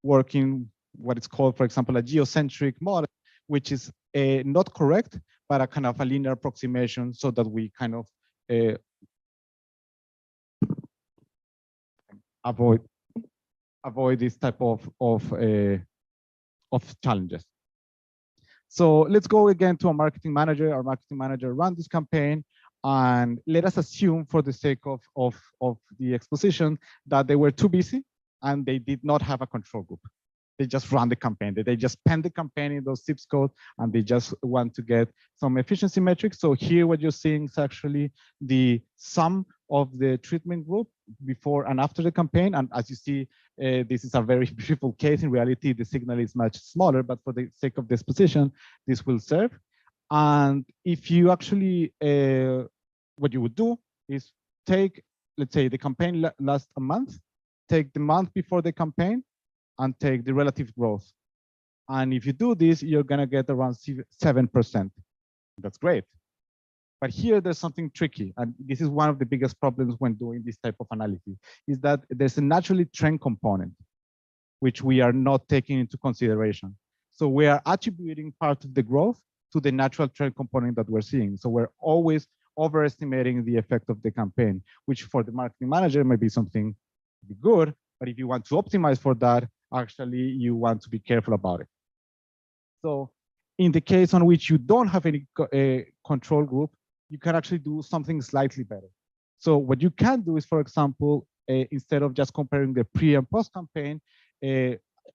work in what is called, for example, a geocentric model, which is not correct, but a kind of a linear approximation, so that we kind of avoid this type of challenges. So let's go again to a marketing manager. Our marketing manager ran this campaign, and let us assume, for the sake of the exposition, that they were too busy and they did not have a control group. They just ran the campaign. They just penned the campaign in those zip codes, and they just want to get some efficiency metrics. So here what you're seeing is actually the sum of the treatment group before and after the campaign. And as you see, this is a very beautiful case. In reality, the signal is much smaller, but for the sake of this position, this will serve. And if you actually, what you would do is take, let's say the campaign lasts a month, take the month before the campaign, and take the relative growth. And if you do this, you're gonna get around 7%. That's great. But here there's something tricky, and this is one of the biggest problems when doing this type of analysis, is that there's a naturally trend component, which we are not taking into consideration. So we are attributing part of the growth to the natural trend component that we're seeing. So we're always overestimating the effect of the campaign, which for the marketing manager may be something good, but if you want to optimize for that, actually you want to be careful about it. So in the case on which you don't have any control group, you can actually do something slightly better. So what you can do is, for example, instead of just comparing the pre and post campaign,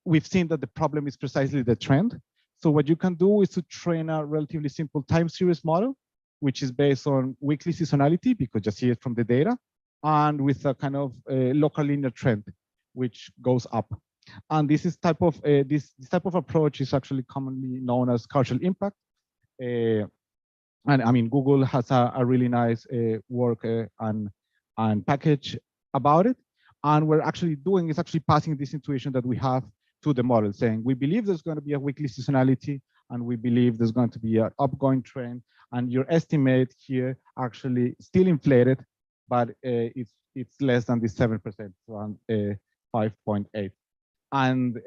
we've seen that the problem is precisely the trend. So what you can do is to train a relatively simple time series model, which is based on weekly seasonality, because you see it from the data, and with a kind of local linear trend, which goes up. And this is this type of approach is actually commonly known as causal impact. And I mean, Google has a really nice work and package about it. And we're actually doing is actually passing this intuition that we have to the model, saying we believe there's going to be a weekly seasonality, and we believe there's going to be an upgoing trend, and your estimate here actually still inflated, but it's less than the 7%, around 5.8. And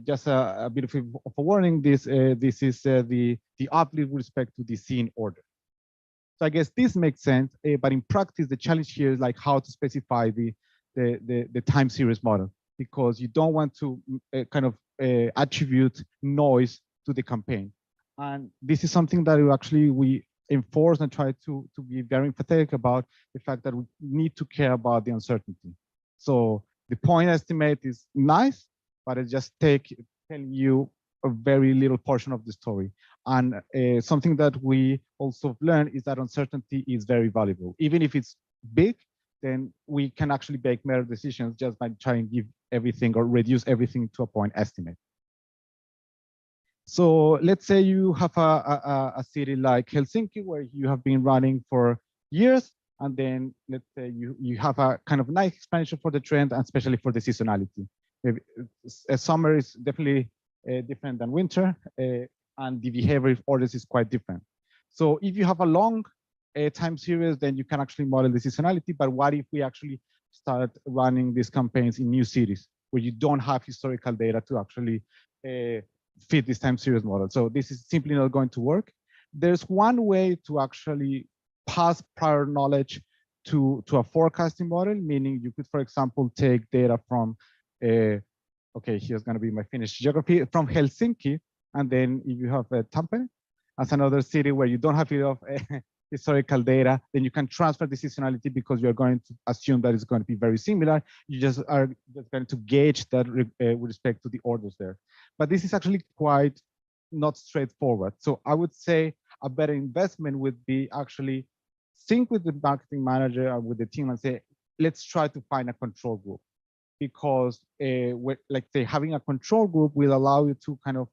just a bit of a warning, this is the uplift with respect to the scene order. So I guess this makes sense, but in practice, the challenge here is like how to specify the time series model, because you don't want to kind of attribute noise to the campaign. And this is something that we enforce and try to be very empathetic about the fact that we need to care about the uncertainty. So the point estimate is nice, but it just telling you a very little portion of the story. And something that we also learned is that uncertainty is very valuable. Even if it's big, then we can actually make better decisions just by trying to give everything or reduce everything to a point estimate. So let's say you have a city like Helsinki, where you have been running for years, and then let's say you have a kind of nice expansion for the trend, and especially for the seasonality. Summer is definitely different than winter, and the behavior of orders is quite different. So if you have a long time series, then you can actually model the seasonality. But what if we actually start running these campaigns in new cities where you don't have historical data to actually fit this time series model? So this is simply not going to work. There's one way to actually pass prior knowledge to a forecasting model, meaning you could, for example, take data from, okay, here's going to be my Finnish geography, from Helsinki, and then if you have Tampere as another city where you don't have enough historical data, then you can transfer the seasonality because you're going to assume that it's going to be very similar. You just are just going to gauge that with respect to the orders there. But this is actually quite not straightforward. So I would say a better investment would be actually sync with the marketing manager or with the team and say, let's try to find a control group. Because like say having a control group will allow you to kind of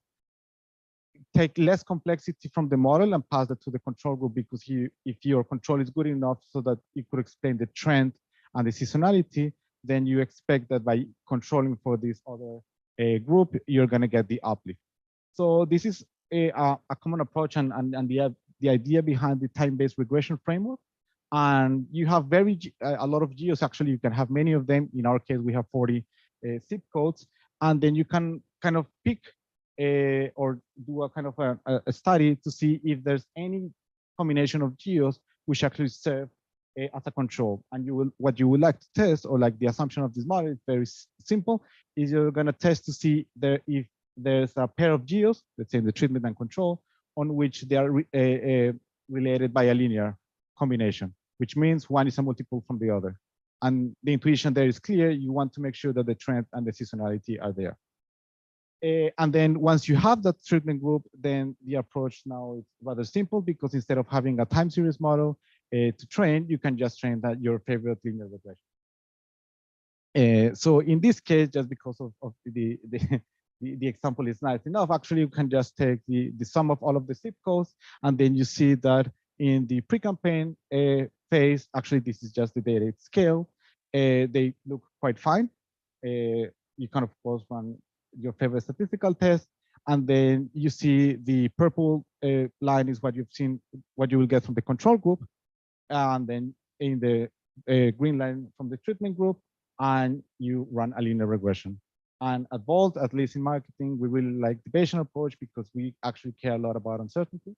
take less complexity from the model and pass that to the control group, because if your control is good enough so that you could explain the trend and the seasonality, then you expect that by controlling for this other group, you're going to get the uplift. So this is a common approach and the idea behind the time-based regression framework. And you have a lot of geos. Actually, you can have many of them. In our case, we have 40 zip codes, and then you can kind of pick or do a kind of a study to see if there's any combination of geos which actually serve as a control. And what you would like to test, or like the assumption of this model is very simple, is you're going to test to see if there's a pair of geos, let's say the treatment and control, on which they are related by a linear combination, which means one is a multiple from the other. And the intuition there is clear. You want to make sure that the trend and the seasonality are there. And then once you have that treatment group, then the approach now is rather simple, because instead of having a time series model to train, you can just train that your favorite linear regression. So in this case, just because of the example is nice enough, actually you can just take the sum of all of the zip codes, and then you see that in the pre-campaign phase, actually this is just the data at scale. They look quite fine. You can of course run your favorite statistical test, and then you see the purple line is what you've seen, what you will get from the control group, and then in the green line from the treatment group, and you run a linear regression. And at Wolt, at least in marketing, we really like the Bayesian approach because we actually care a lot about uncertainty.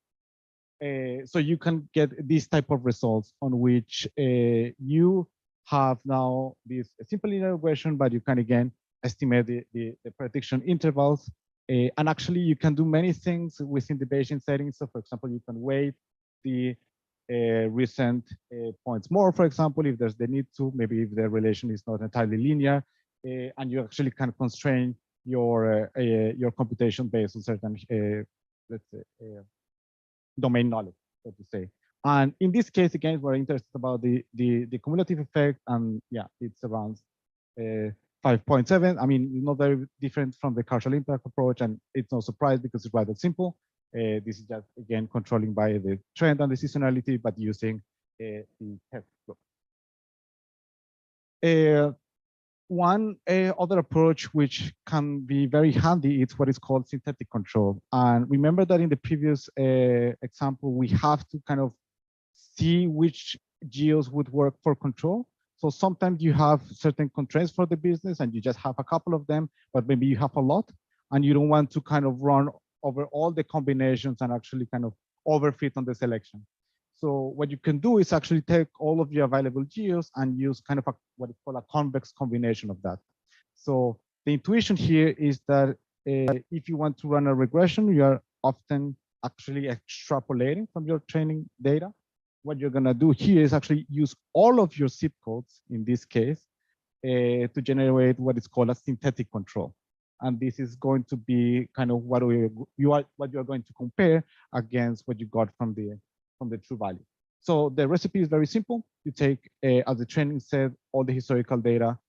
So you can get these type of results on which you have now this simple linear regression, but you can again estimate the prediction intervals. And actually you can do many things within the Bayesian settings. So for example, you can weight the recent points more, for example, if there's the need to, maybe if the relation is not entirely linear, and you actually can constrain your computation based on certain, let's say, domain knowledge, so to say. And in this case, again, we're interested about the cumulative effect, and yeah, it's around 5.7. I mean, not very different from the causal impact approach, and it's no surprise because it's rather simple. This is just, again, controlling by the trend and the seasonality, but using the test group. one other approach which can be very handy is what is called synthetic control. And remember that in the previous example, we have to kind of see which geos would work for control. So sometimes you have certain constraints for the business and you just have a couple of them, but maybe you have a lot and you don't want to kind of run over all the combinations and actually kind of overfit on the selection. So what you can do is actually take all of your available geos and use kind of what is called a convex combination of that. So the intuition here is that if you want to run a regression, you are often actually extrapolating from your training data. What you're going to do here is actually use all of your zip codes in this case to generate what is called a synthetic control. And this is going to be kind of what you're going to compare against what you got from the true value. So the recipe is very simple. You take, as the training said, all the historical data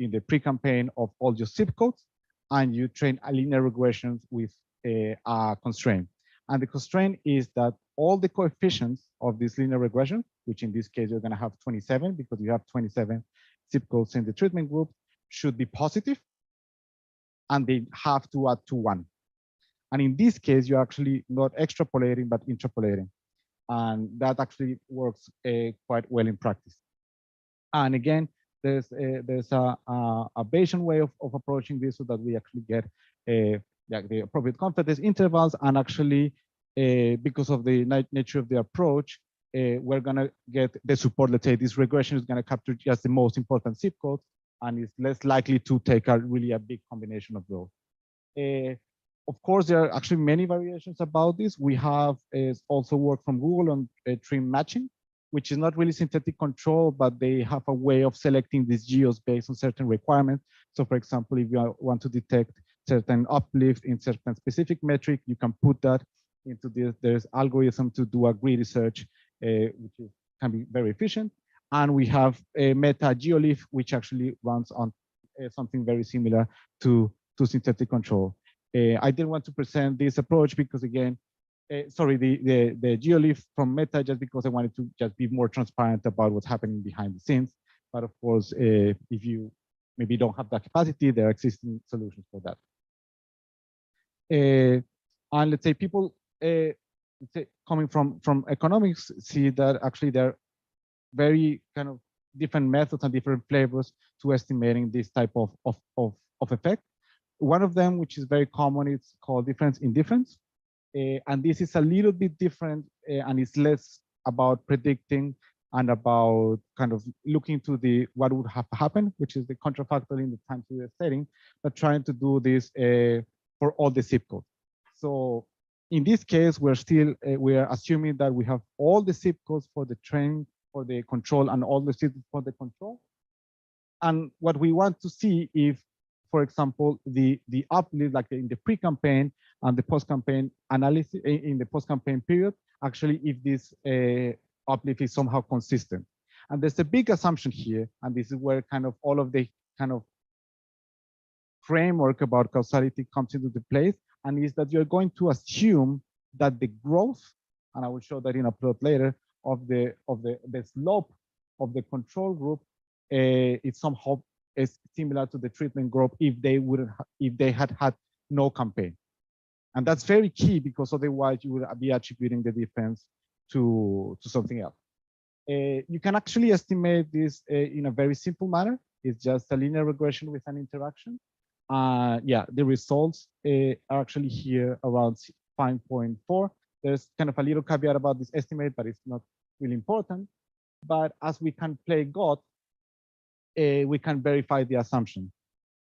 in the pre-campaign of all your zip codes, and you train a linear regression with a constraint. And the constraint is that all the coefficients of this linear regression, which in this case you're going to have 27 because you have 27 zip codes in the treatment group, should be positive, and they have to add to 1. And in this case, you're actually not extrapolating, but interpolating. And that actually works quite well in practice. And again, there's a Bayesian way of approaching this so that we actually get the appropriate confidence intervals. And actually, because of the nature of the approach, we're going to get the support. Let's say this regression is going to capture just the most important zip codes, and it's less likely to take a big combination of those. Of course, there are actually many variations about this. We have also work from Google on trim matching, which is not really synthetic control, but they have a way of selecting these geos based on certain requirements. So for example, if you want to detect certain uplift in certain specific metric, you can put that into this. There's algorithm to do a greedy search, which can be very efficient. And we have a meta geolift, which actually runs on something very similar to synthetic control. I didn't want to present this approach because, again, sorry, the geolift from Meta, just because I wanted to just be more transparent about what's happening behind the scenes. But of course, if you maybe don't have that capacity, there are existing solutions for that. And let's say people let's say coming from economics see that actually there are very kind of different methods and different flavors to estimating this type of effect. One of them, which is very common, it's called difference in difference. And this is a little bit different and it's less about predicting and about kind of looking to what would have happened, which is the contrafactor in the time series setting, but trying to do this for all the zip codes. So in this case, we are assuming that we have all the zip codes for the training, for the control, and all the zip codes for the control. And what we want to see if, for example, the uplift, like in the pre-campaign and the post-campaign analysis in the post-campaign period, actually, if this uplift is somehow consistent. And there's a big assumption here, and this is where kind of all of the kind of framework about causality comes into the place, and is that you're going to assume that the growth, and I will show that in a plot later, of the slope of the control group is somehow is similar to the treatment group if they had no campaign. And that's very key because otherwise you would be attributing the difference to something else. You can actually estimate this in a very simple manner. It's just a linear regression with an interaction. Yeah, the results are actually here around 5.4. There's kind of a little caveat about this estimate, but it's not really important. But as we can play God, we can verify the assumption.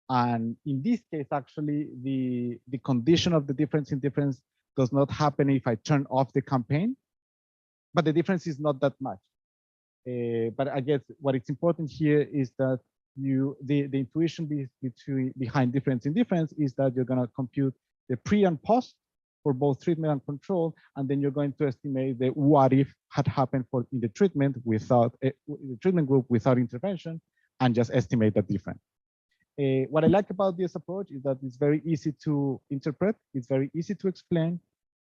And in this case, actually, the condition of the difference in difference does not happen if I turn off the campaign, but the difference is not that much. But I guess what is important here is that the intuition behind difference in difference is that you're going to compute the pre and post for both treatment and control, and then you're going to estimate the what if had happened in the treatment without the treatment group without intervention, and just estimate the difference. What I like about this approach is that it's very easy to interpret, it's very easy to explain,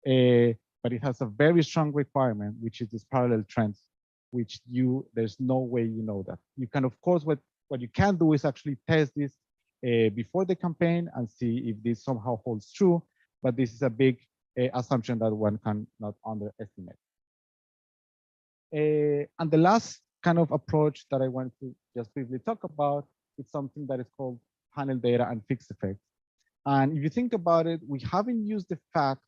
but it has a very strong requirement, which is this parallel trends, which there's no way you know that. You can, of course, what what you can do is actually test this before the campaign and see if this somehow holds true. But this is a big assumption that one cannot underestimate. And the last kind of approach that I want to just briefly talk about is something that is called panel data and fixed effects. And if you think about it, we haven't used the fact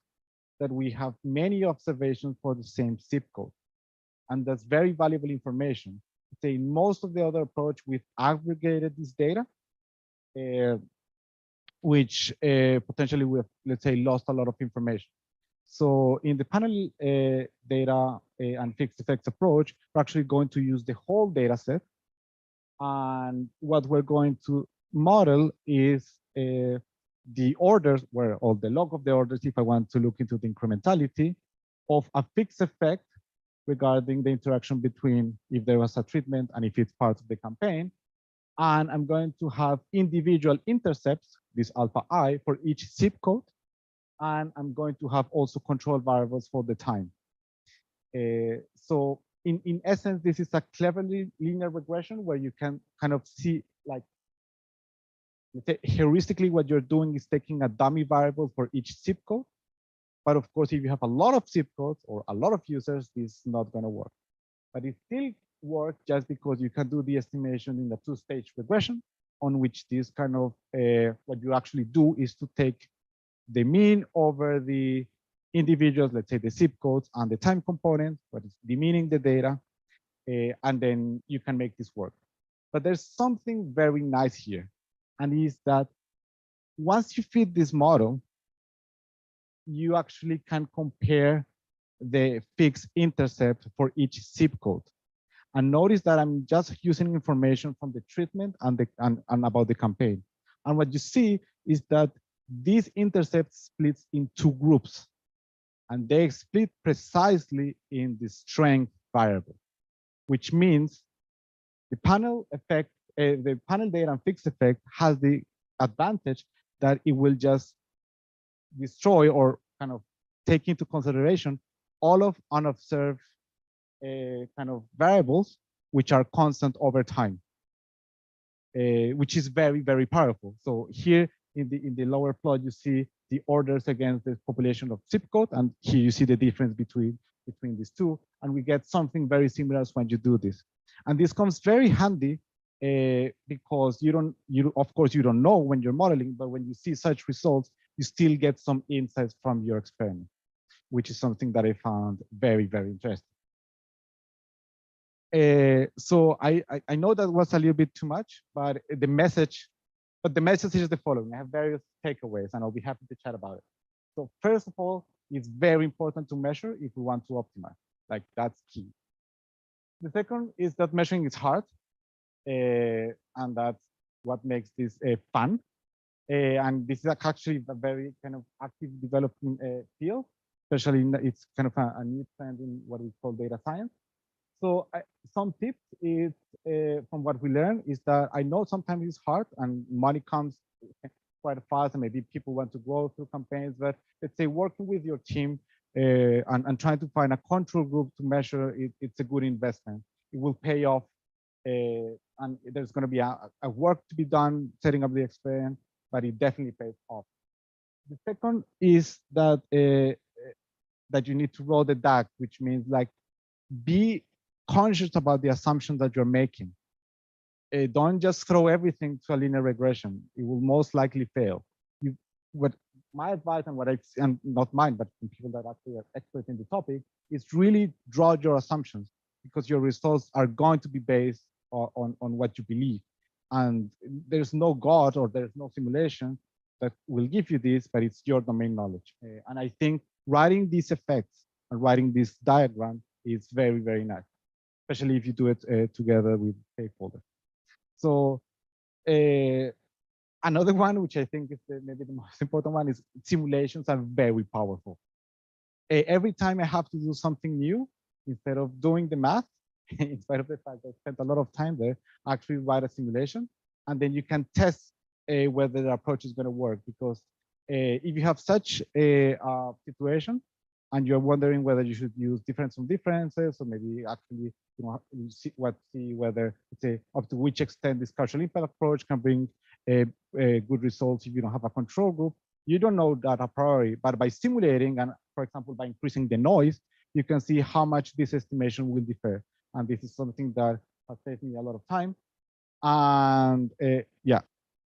that we have many observations for the same zip code. And that's very valuable information. Say in most of the other approach, we've aggregated this data, which potentially we have, let's say, lost a lot of information. So in the panel data and fixed effects approach, we're actually going to use the whole data set. And what we're going to model is the orders, where all the log of the orders, if I want to look into the incrementality of a fixed effect regarding the interaction between if there was a treatment and if it's part of the campaign. And I'm going to have individual intercepts, this alpha I, for each zip code. And I'm going to have also control variables for the time. So in essence, this is a cleverly linear regression where you can kind of see, like, heuristically, what you're doing is taking a dummy variable for each zip code. But of course, if you have a lot of zip codes or a lot of users, this is not going to work. But it still works just because you can do the estimation in a two-stage regression, on which this kind of what you actually do is to take the mean over the individuals, let's say the zip codes and the time component, what is demeaning the data, and then you can make this work. But there's something very nice here, and is that once you feed this model, you actually can compare the fixed intercept for each zip code. And notice that I'm just using information from the treatment and about the campaign. And what you see is that these intercepts splits in two groups, and they split precisely in the strength variable, which means the panel effect, the panel data and fixed effect has the advantage that it will just destroy or kind of take into consideration all of unobserved kind of variables, which are constant over time, which is very, very powerful. So here in the lower plot, you see the orders against the population of zip code, and here you see the difference between these two, and we get something very similar as when you do this. And this comes very handy because of course you don't know when you're modeling, but when you see such results, you still get some insights from your experiment, which is something that I found very, very interesting. So I know that was a little bit too much, but the message is the following. I have various takeaways, and I'll be happy to chat about it. So first of all, it's very important to measure if we want to optimize. Like, that's key. The second is that measuring is hard, and that's what makes this fun. And this is actually a very kind of active developing field, especially it's kind of a new trend in what we call data science. So some tips is from what we learn is that I know sometimes it's hard and money comes quite fast, and maybe people want to go through campaigns, but let's say working with your team and trying to find a control group to measure it, it's a good investment. It will pay off, and there's going to be a work to be done setting up the experiment, but it definitely pays off. The second is that that you need to roll the DAG, which means like be conscious about the assumptions that you're making. Don't just throw everything to a linear regression. It will most likely fail. What my advice and what and not mine, but from people that actually are experts in the topic, is really draw your assumptions, because your results are going to be based on what you believe. And there's no God or there's no simulation that will give you this, but it's your domain knowledge. And I think writing these effects and writing this diagram is very, very nice, especially if you do it together with stakeholders. So another one, which I think is maybe the most important one, is simulations are very powerful. Every time I have to do something new, instead of doing the math, in spite of the fact that I spent a lot of time there, I actually write a simulation, and then you can test whether the approach is going to work. Because if you have such a situation and you're wondering whether you should use difference from differences, or maybe actually see whether, let's say, up to which extent this causal impact approach can bring a good results if you don't have a control group. You don't know that a priori, but by simulating and, for example, by increasing the noise, you can see how much this estimation will differ. And this is something that has saved me a lot of time. And yeah,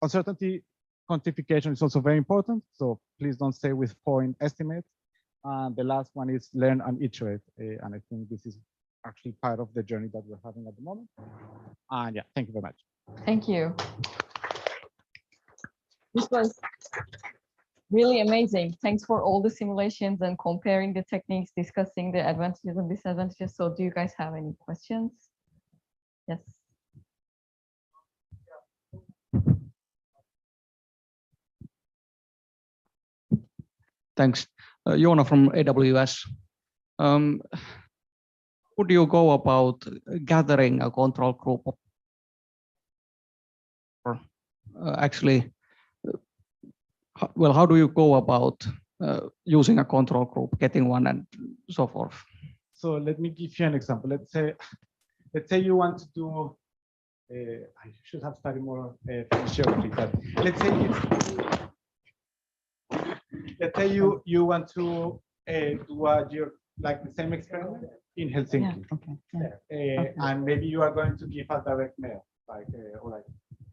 uncertainty quantification is also very important. So please don't stay with point estimates. And the last one is learn and iterate. And I think this is actually part of the journey that we're having at the moment. And yeah, thank you very much. Thank you. This was really amazing. Thanks for all the simulations and comparing the techniques, discussing the advantages and disadvantages. So do you guys have any questions? Yes. Thanks. Joona from AWS. Would you go about gathering a control group? Or actually, well, how do you go about using a control group, getting one, and so forth? So let me give you an example. Let's say you want to do. I should have studied more geography, but let's say you want to do like the same experiment in Helsinki. Yeah, okay. Yeah. And maybe you are going to give a direct mail, or like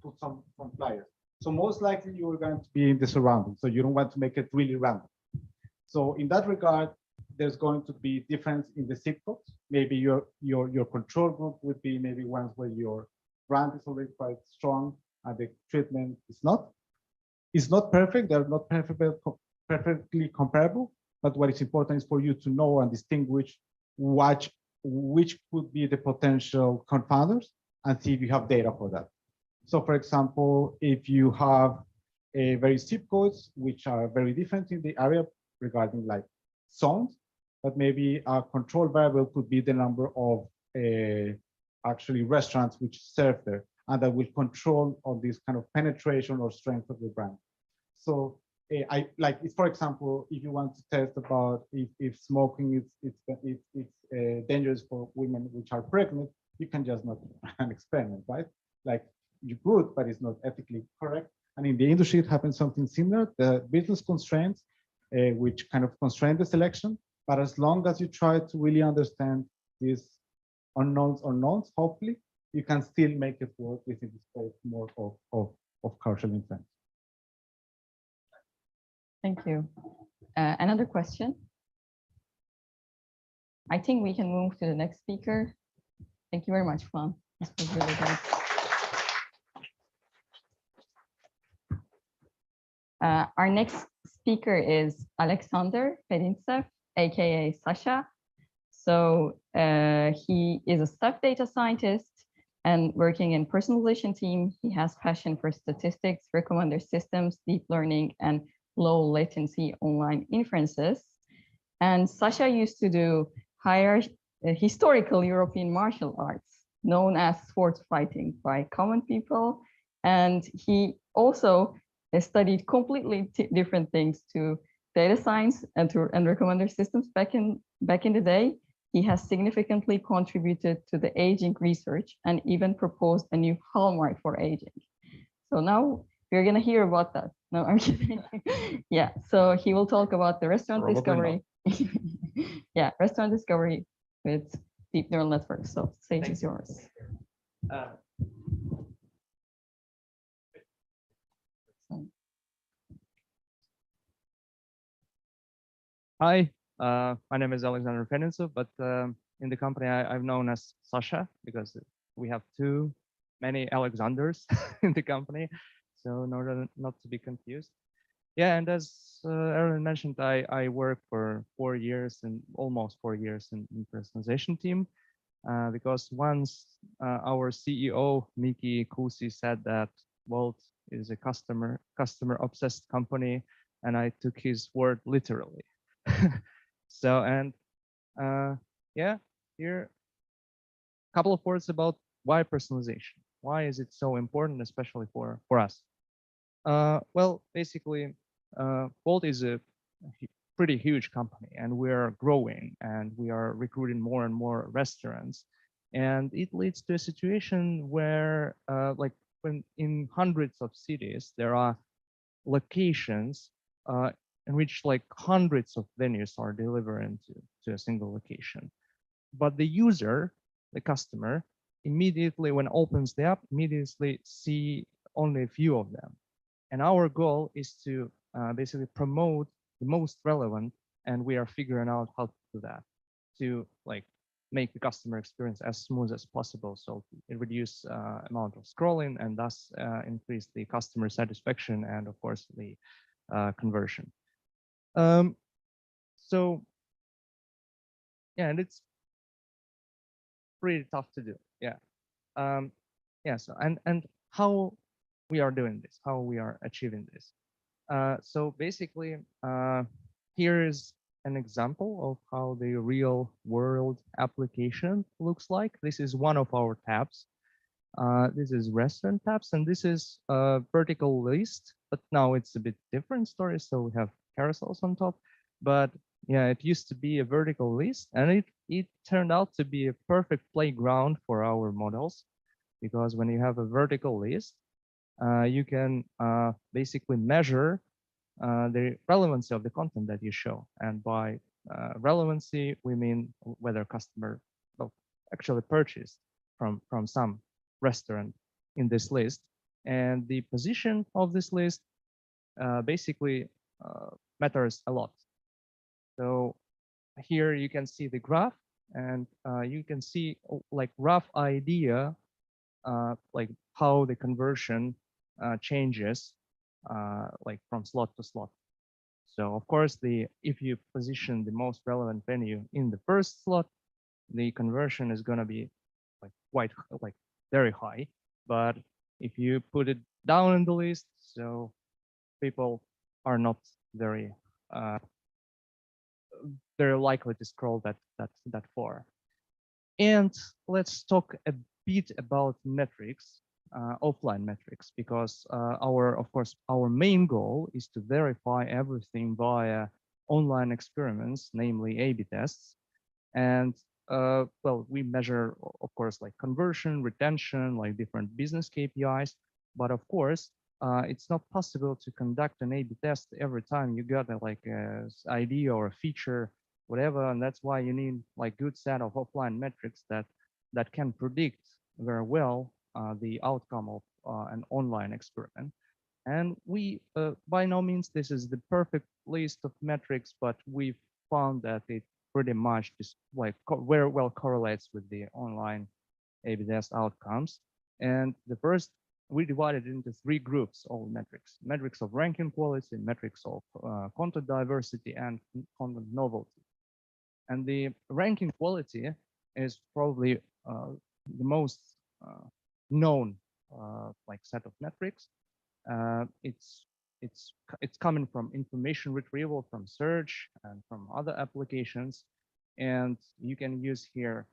put some flyers. So most likely you are going to be in the surroundings. So you don't want to make it really random. So in that regard, there's going to be difference in the zip codes. Maybe your control group would be maybe ones where your brand is already quite strong and the treatment is not. It's not perfect. They're not perfectly comparable. But what is important is for you to know and distinguish which could be the potential confounders and see if you have data for that. So for example, if you have a very zip codes, which are very different in the area regarding like zones, but maybe a control variable could be the number of actually restaurants which serve there, and that will control on this kind of penetration or strength of the brand. So for example, if you want to test about if smoking is dangerous for women which are pregnant, you can just not an experiment, right? Like you could, but it's not ethically correct. And in the industry, it happens something similar. The business constraints, which kind of constrain the selection, but as long as you try to really understand these unknowns, hopefully you can still make it work within the space more of causal intent. Thank you. Another question? I think we can move to the next speaker. Thank you very much, Juan. This was really good. Our next speaker is Aleksandr Fedintsev, aka Sasha. So he is a staff data scientist and working in personalization team. He has passion for statistics, recommender systems, deep learning, and low latency online inferences. And Sasha used to do higher historical European martial arts known as sword fighting by common people. And he also studied completely different things to data science and recommender systems back in the day. He has significantly contributed to the aging research and even proposed a new hallmark for aging. So now we're going to hear about that. No, I'm kidding. Yeah, so he will talk about the restaurant discovery. Yeah, restaurant discovery with deep neural networks. So stage is yours. Hi, my name is Aleksandr Fedintsev, but in the company I'm known as Sasha because we have too many Alexanders in the company, so in order not to be confused. Yeah, and as Aaron mentioned, I work for 4 years and almost 4 years in personalization team because once our CEO Miki Kuusi said that Wolt is a customer obsessed company, and I took his word literally. So, and yeah, here a couple of words about why personalization. Why is it so important, especially for us? Well, basically, Wolt is a pretty huge company, and we're growing, and we are recruiting more and more restaurants. And it leads to a situation where, like, when in hundreds of cities, there are locations in which like hundreds of venues are delivered to a single location. But the user, the customer, immediately when opens the app, immediately see only a few of them. And our goal is to basically promote the most relevant, and we are figuring out how to do that to like make the customer experience as smooth as possible. So it reduce amount of scrolling and thus increase the customer satisfaction and of course the conversion. So yeah, and it's pretty tough to do. Yeah. Yeah. So and how we are doing this, how we are achieving this. So basically, here is an example of how the real world application looks like. This is one of our tabs. This is restaurant tabs, and this is a vertical list, but now it's a bit different story. So we have carousels on top, but yeah, it used to be a vertical list, and it turned out to be a perfect playground for our models, because when you have a vertical list, you can basically measure the relevancy of the content that you show. And by relevancy, we mean whether customer actually purchased from some restaurant in this list. And the position of this list basically matters a lot. So here you can see the graph, and you can see like rough idea like how the conversion changes like from slot to slot. So of course, if you position the most relevant venue in the first slot, the conversion is going to be like very high. But if you put it down in the list, so people are not very likely to scroll that far. And let's talk a bit about metrics, offline metrics, because of course, our main goal is to verify everything via online experiments, namely A/B tests. And well, we measure, of course, like conversion, retention, like different business KPIs. But of course, it's not possible to conduct an A/B test every time you got like an idea or a feature, whatever. And that's why you need like good set of offline metrics that can predict very well the outcome of an online experiment. And we, by no means, this is the perfect list of metrics, but we've found that it pretty much just like very well correlates with the online A/B test outcomes. And the first, we divided it into three groups of metrics: metrics of ranking quality, metrics of content diversity, and content novelty. And the ranking quality is probably the most known like set of metrics. It's coming from information retrieval from search and from other applications, and you can use here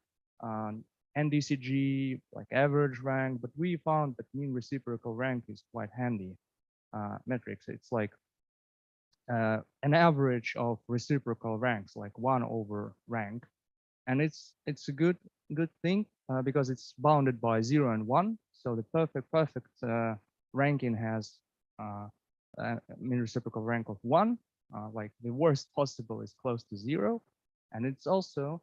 NDCG, like average rank, but we found that mean reciprocal rank is quite handy metrics. It's like an average of reciprocal ranks, like 1 over rank, and it's a good thing because it's bounded by 0 and 1. So the perfect ranking has mean reciprocal rank of 1. Like the worst possible is close to 0, and it's also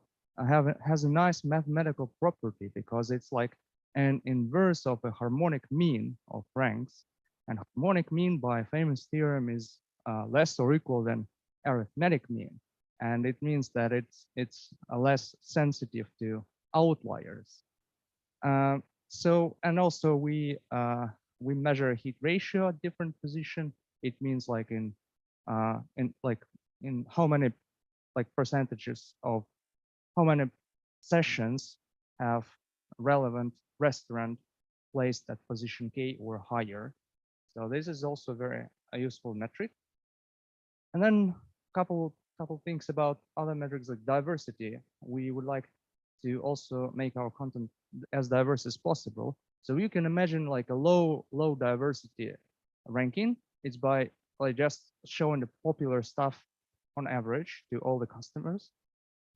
has a nice mathematical property because it's like an inverse of a harmonic mean of ranks, and harmonic mean by a famous theorem is less or equal than arithmetic mean, and it means that it's less sensitive to outliers. So, and also we measure heat ratio at different position. It means like in how many like percentages of how many sessions have relevant restaurant placed at position K or higher. So this is also very a useful metric. And then a couple things about other metrics like diversity. We would like to also make our content as diverse as possible. So you can imagine like a low diversity ranking. It's by just showing the popular stuff on average to all the customers.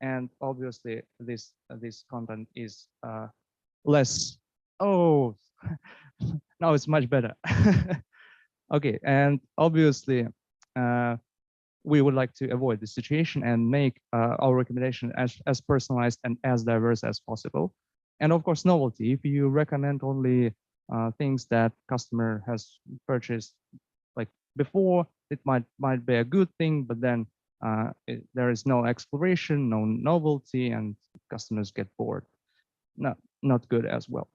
And obviously this content is less. Oh, now it's much better. Okay, and obviously we would like to avoid this situation and make our recommendation as personalized and as diverse as possible. And of course, novelty. If you recommend only things that customer has purchased like before, it might be a good thing, but then there is no exploration, no novelty, and customers get bored. Not good as well.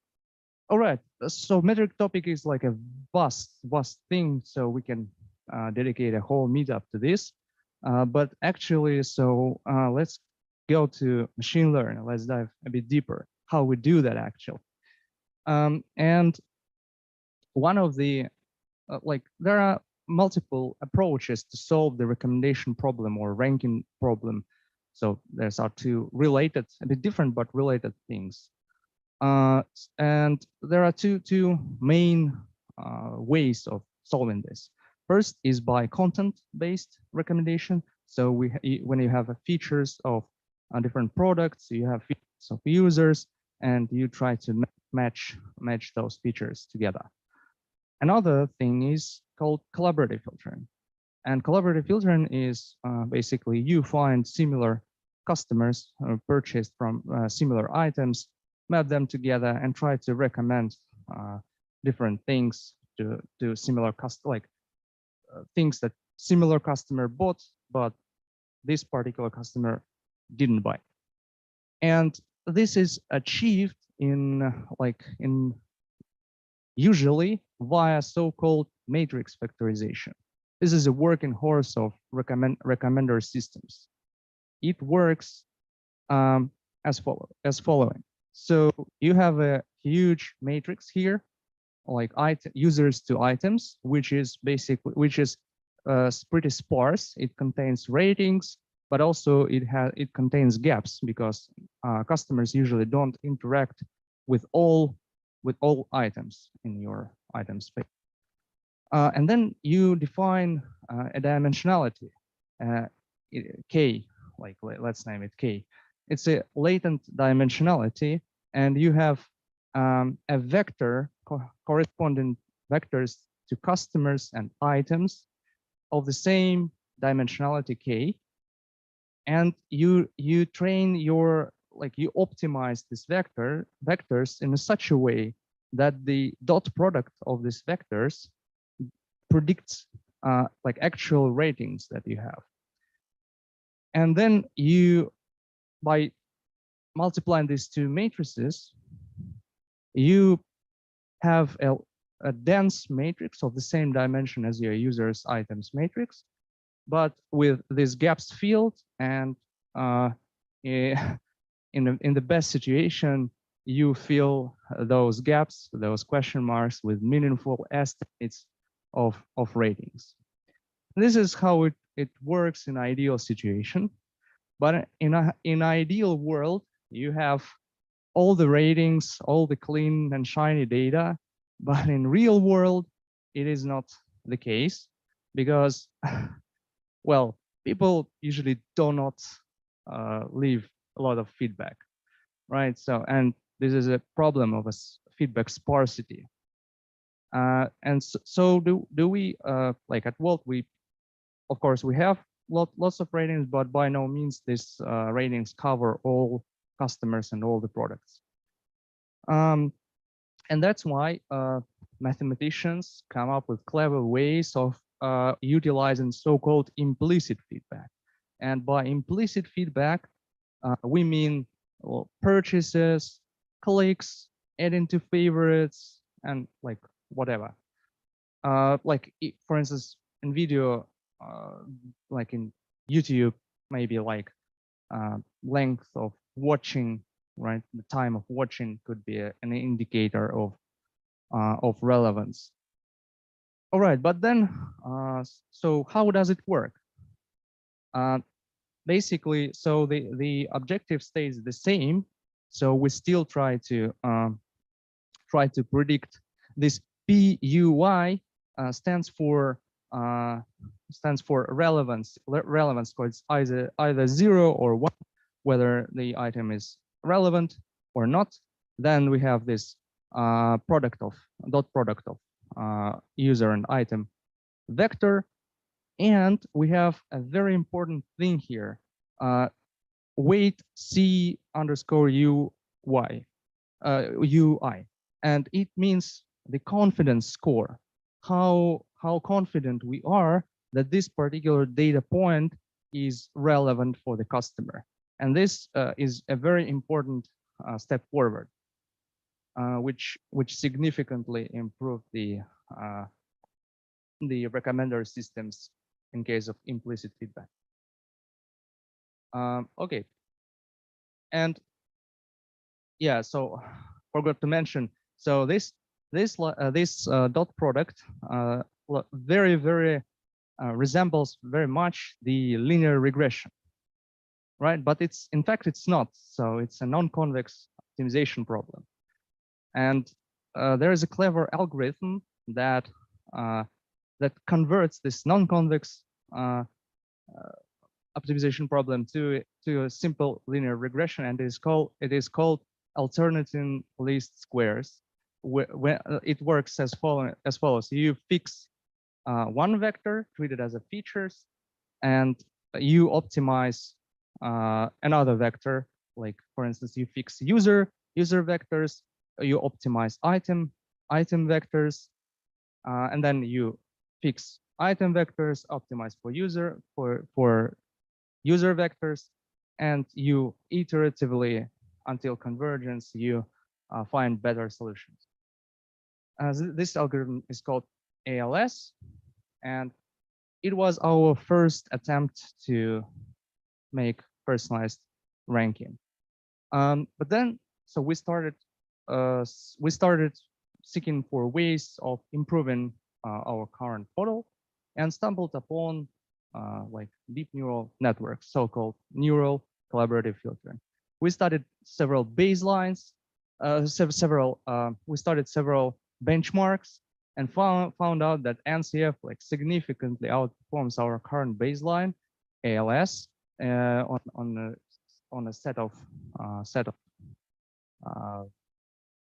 All right, so metric topic is like a vast thing, so we can dedicate a whole meetup to this. But actually, so let's go to machine learning. Let's dive a bit deeper, how we do that actually. And one of the, there are multiple approaches to solve the recommendation problem or ranking problem. So there's are two related, a bit different, but related things. And there are two main ways of solving this. First is by content-based recommendation. So when you have features of different products, you have features of users, and you try to match those features together. Another thing is called collaborative filtering. And collaborative filtering is basically you find similar customers purchased from similar items, map them together, and try to recommend different things to similar things that similar customer bought, but this particular customer didn't buy. And this is achieved usually via so-called matrix factorization. This is a working horse of recommender systems. It works as following. So you have a huge matrix here, like users to items, which is pretty sparse. It contains ratings, but also it contains gaps because customers usually don't interact with all items in your item space. And then you define a dimensionality, K, let's name it K. It's a latent dimensionality, and you have a vector corresponding vectors to customers and items of the same dimensionality K. And you train your, you optimize this vectors in such a way that the dot product of these vectors predicts actual ratings that you have. And then by multiplying these two matrices, you have a dense matrix of the same dimension as your user's items matrix, but with this gaps field, and in the best situation, you fill those gaps, those question marks, with meaningful estimates of ratings. This is how it works in ideal situation. But in ideal world, you have all the ratings, all the clean and shiny data. But in real world, it is not the case because, well, people usually do not leave a lot of feedback, right? So, and this is a problem of a feedback sparsity. And so do we, at Wolt, of course, we have lots of ratings, but by no means these ratings cover all customers and all the products. And that's why mathematicians come up with clever ways of utilizing so-called implicit feedback. And by implicit feedback, we mean purchases, clicks, adding to favorites, and whatever. For instance, in video, in YouTube, maybe length of watching, right? The time of watching could be an indicator of relevance. All right, but then, so how does it work? Basically, so the objective stays the same. So we still try to predict this PUI stands for stands for relevance. Relevance score is either 0 or 1, whether the item is relevant or not. Then we have this product of user and item vector, and we have a very important thing here: weight C underscore UI, and it means the confidence score, how confident we are that this particular data point is relevant for the customer. And this is a very important step forward, which significantly improved the recommender systems in case of implicit feedback. Okay, and yeah, so forgot to mention. So this dot product very resembles very much the linear regression, right? But in fact it's not. So it's a non-convex optimization problem, and there is a clever algorithm that converts this non-convex optimization problem to a simple linear regression, and it is called alternating least squares. When it works as follows: you fix one vector, treat it as a features, and you optimize another vector. Like for instance, you fix user vectors, you optimize item vectors, and then you fix item vectors, optimize for user vectors, and you iteratively until convergence you find better solutions. This algorithm is called ALS, and it was our first attempt to make personalized ranking. But then, so we started seeking for ways of improving our current model, and stumbled upon like deep neural networks, so-called neural collaborative filtering. We studied several baselines, we started several benchmarks, and found out that NCF like significantly outperforms our current baseline ALS on a set of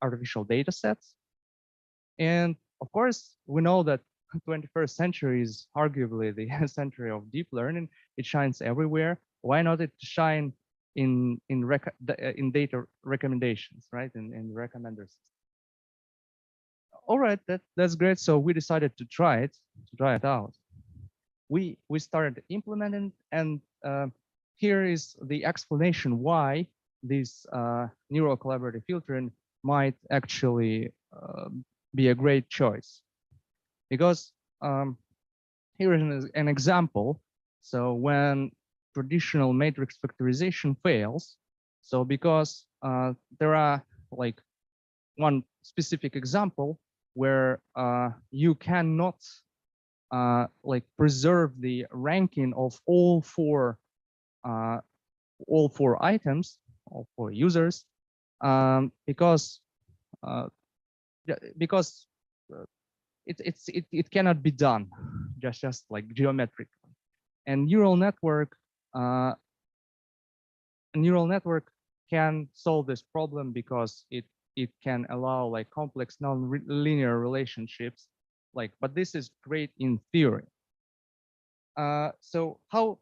artificial data sets. And of course, we know that 21st century is arguably the century of deep learning. It shines everywhere. Why not it shine in data recommendations, right? In recommenders. All right, that's great. So we decided to try it out. We started implementing, and here is the explanation why this neural collaborative filtering might actually be a great choice. Because here is an example. So when traditional matrix factorization fails, so because there are like one specific example where you cannot like preserve the ranking of all four items, all four users, because it cannot be done just like geometrically. And neural network can solve this problem because it can allow like complex non-linear relationships, like, but this is great in theory. So how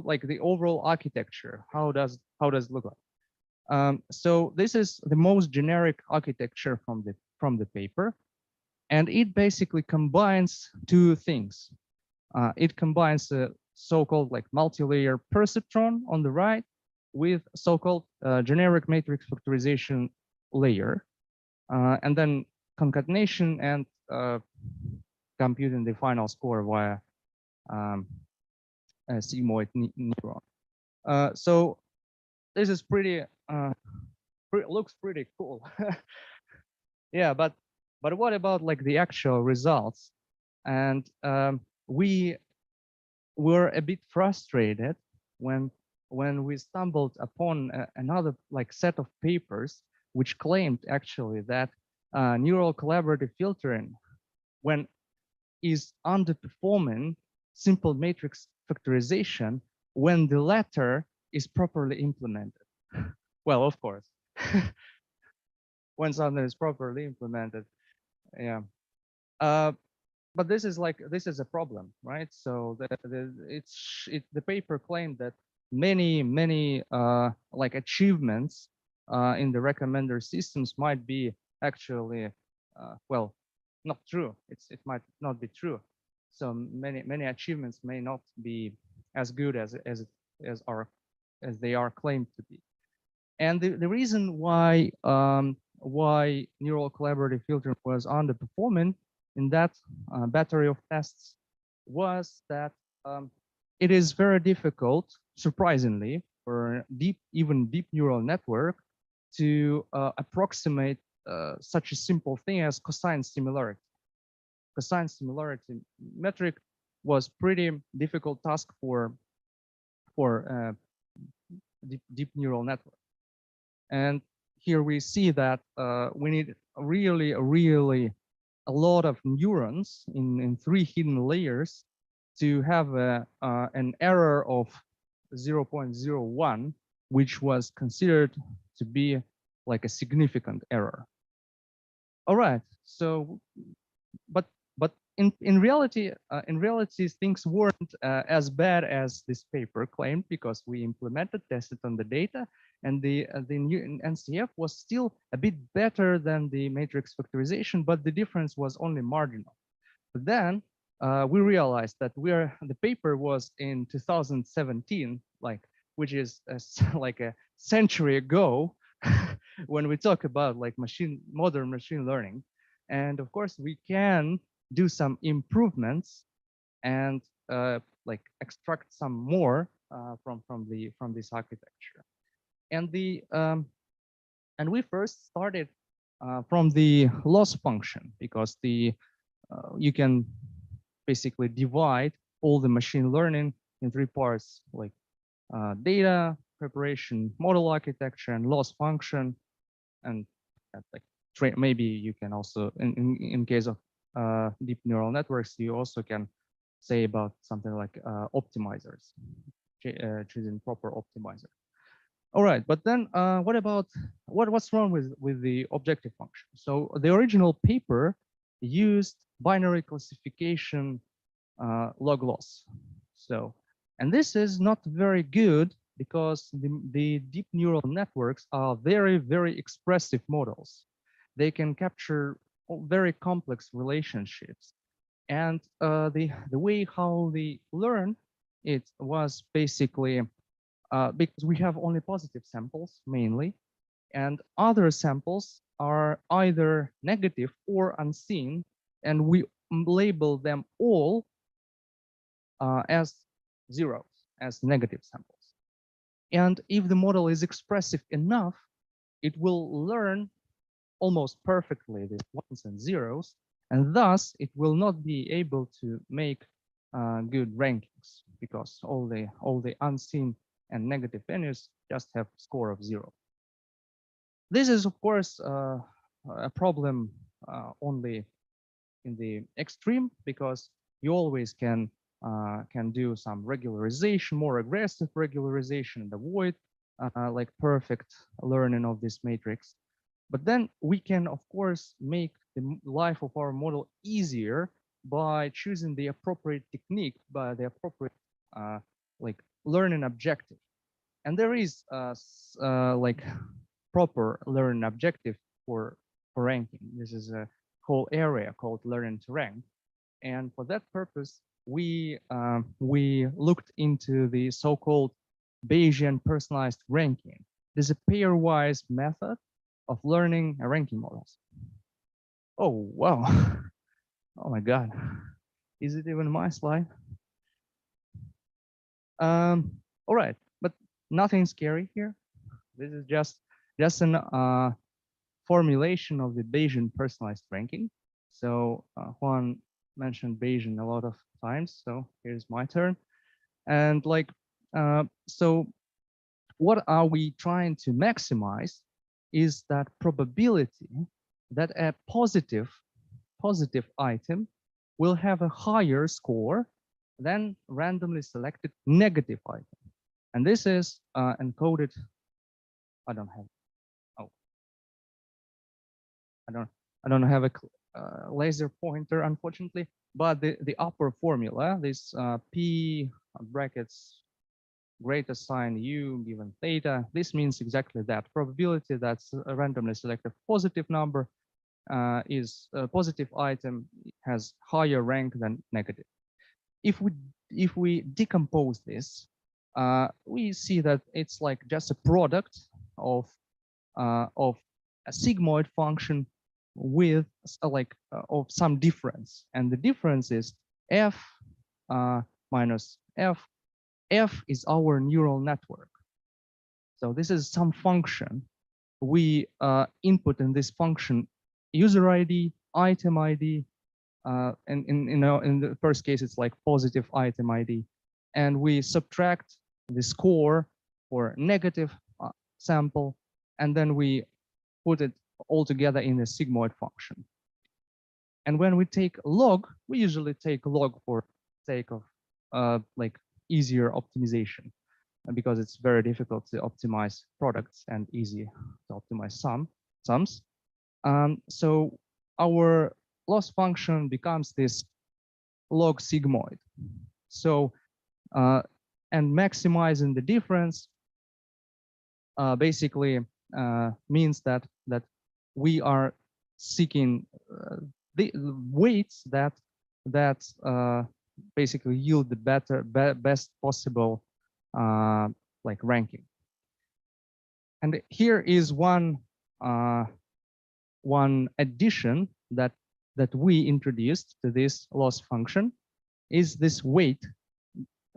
like the overall architecture, how does it look like? So this is the most generic architecture from the paper, and it basically combines two things. It combines a so-called like multi-layer perceptron on the right with so-called generic matrix factorization layer, and then concatenation and computing the final score via a sigmoid neuron. So this is looks pretty cool. Yeah, but what about like the actual results? And we were a bit frustrated when we stumbled upon another like set of papers which claimed actually that neural collaborative filtering, when is underperforming simple matrix factorization when the latter is properly implemented? Well, of course, when something is properly implemented, yeah. But this is a problem, right? So the paper claimed that many like achievements in the recommender systems might be actually well, not true. It might not be true. So many achievements may not be as good as they are claimed to be. And the reason why neural collaborative filtering was underperforming in that battery of tests was that it is very difficult, surprisingly, for even deep neural network to approximate such a simple thing as cosine similarity. Cosine similarity metric was pretty difficult task for deep neural network. And here we see that we need really a lot of neurons in 3 hidden layers to have an error of 0.01, which was considered to be like a significant error. All right, so but in reality things weren't as bad as this paper claimed, because we implemented, tested on the data, and the new NCF was still a bit better than the matrix factorization, but the difference was only marginal. But then we realized that the paper was in 2017, which is like a century ago, when we talk about like modern machine learning. And of course we can do some improvements and like extract some more from this architecture. And we first started from the loss function, because you can basically divide all the machine learning in 3 parts, like data preparation, model architecture, and loss function. And like maybe you can also, in case of deep neural networks, you also can say about something like optimizers, choosing proper optimizer. All right, but then what about what's wrong with the objective function? So the original paper used binary classification log loss. So, and this is not very good, because the deep neural networks are very expressive models. They can capture very complex relationships, and the way how they learn it was basically because we have only positive samples mainly, and other samples are either negative or unseen, and we label them all as zeros, as negative samples. And if the model is expressive enough, it will learn almost perfectly the ones and zeros, and thus it will not be able to make good rankings, because all the unseen and negative values just have a score of 0. This is of course a problem only in the extreme, because you always can do some regularization, more aggressive regularization, and avoid like perfect learning of this matrix. But then we can, of course, make the life of our model easier by choosing the appropriate technique, by the appropriate like learning objective. And there is like proper learning objective for ranking. This is a whole area called learning to rank. And for that purpose, we looked into the so-called Bayesian personalized ranking. This is a pairwise method of learning ranking models. Oh, wow. Oh my God. Is it even my slide? All right, but nothing scary here. This is just an formulation of the Bayesian personalized ranking. So Juan mentioned Bayesian a lot of times, so here's my turn. And like, so what are we trying to maximize is that probability that a positive item will have a higher score then randomly selected negative item. And this is encoded. I don't have. Oh, I don't have a laser pointer, unfortunately. But the upper formula, this p brackets greater sign u given theta, this means exactly that. Probability that's a randomly selected positive number is a positive item has higher rank than negative. If we decompose this, we see that it's like just a product of a sigmoid function with of some difference, and the difference is f minus f. F is our neural network. So this is some function. We input in this function user ID, item ID, and in the first case, it's like positive item ID. And we subtract the score for negative sample, and then we put it all together in a sigmoid function. And when we take log, we usually take log for sake of like easier optimization, because it's very difficult to optimize products and easy to optimize sums. So our loss function becomes this log sigmoid. So and maximizing the difference basically means that we are seeking the weights that basically yield the best possible like ranking. And here is one addition that we introduced to this loss function is this weight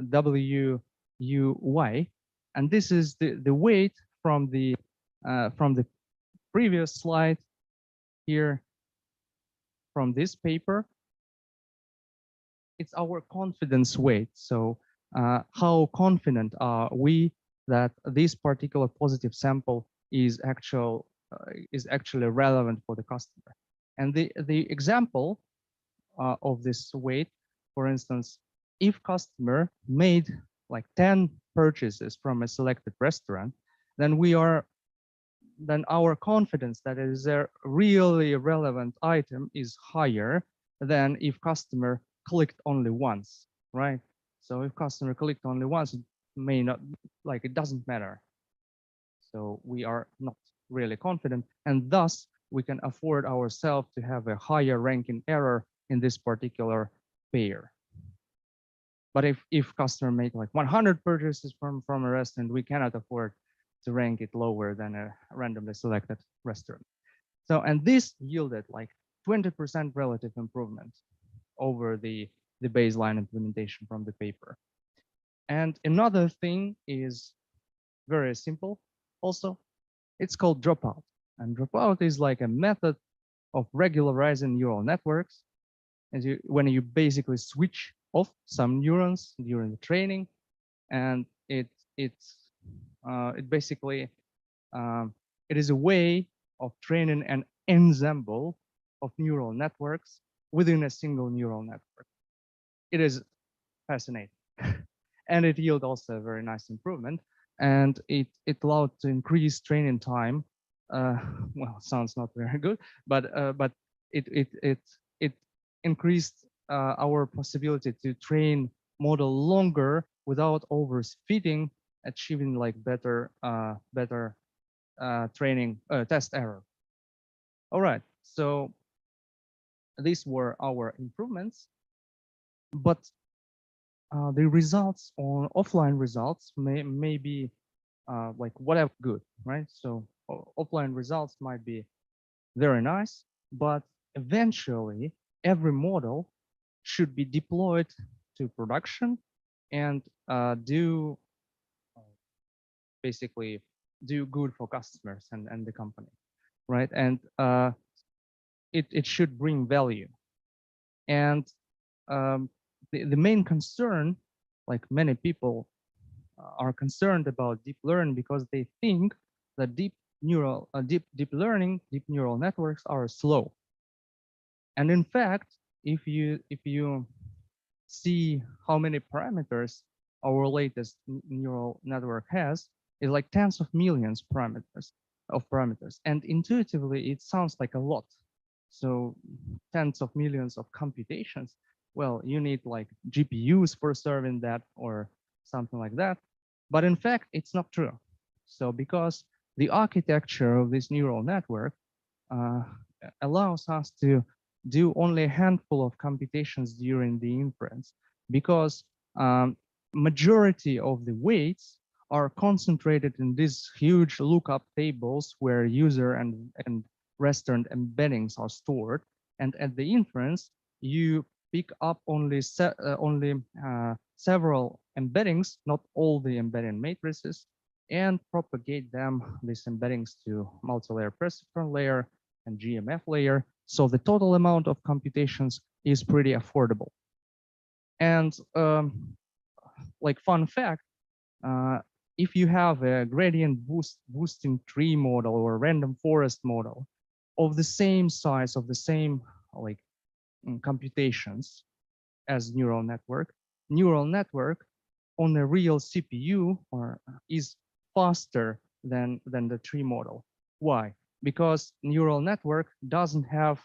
WUY, and this is the weight from the previous slide here from this paper. It's our confidence weight. So how confident are we that this particular positive sample is actually relevant for the customer? And the example of this weight, for instance, if customer made like 10 purchases from a selected restaurant, then our confidence that it is a really relevant item is higher than if customer clicked only once, right? So if customer clicked only once, it may not, like it doesn't matter. So we are not really confident, and thus we can afford ourselves to have a higher ranking error in this particular pair. But if customer make like 100 purchases from a restaurant, we cannot afford to rank it lower than a randomly selected restaurant. So, and this yielded like 20% relative improvement over the baseline implementation from the paper. And another thing is very simple also. It's called dropout. And dropout is like a method of regularizing neural networks. When you basically switch off some neurons during the training, and it basically it is a way of training an ensemble of neural networks within a single neural network. It is fascinating, and it yields also a very nice improvement. And it allowed to increase training time. Well, sounds not very good, but it increased our possibility to train model longer without overfitting, achieving like better training test error. All right, so these were our improvements, but the results on offline results may be like whatever good, right? So offline results might be very nice, but eventually every model should be deployed to production and basically do good for customers and the company, right? And it should bring value. And the main concern, like many people are concerned about deep learning because they think that deep neural networks are slow. And in fact, if you see how many parameters our latest neural network has, is like tens of millions parameters. And intuitively, it sounds like a lot. So tens of millions of computations. Well, you need like GPUs for serving that or something like that. But in fact, it's not true. So because the architecture of this neural network allows us to do only a handful of computations during the inference, because majority of the weights are concentrated in these huge lookup tables where user and restaurant embeddings are stored. And at the inference, you pick up only several embeddings, not all the embedding matrices, and propagate them, these embeddings, to multi-layer perceptron layer and GMF layer. So the total amount of computations is pretty affordable. And like fun fact, if you have a gradient boosting tree model or random forest model of the same size, of the same like computations as neural network on a real CPU is faster than the tree model. Why? Because neural network doesn't have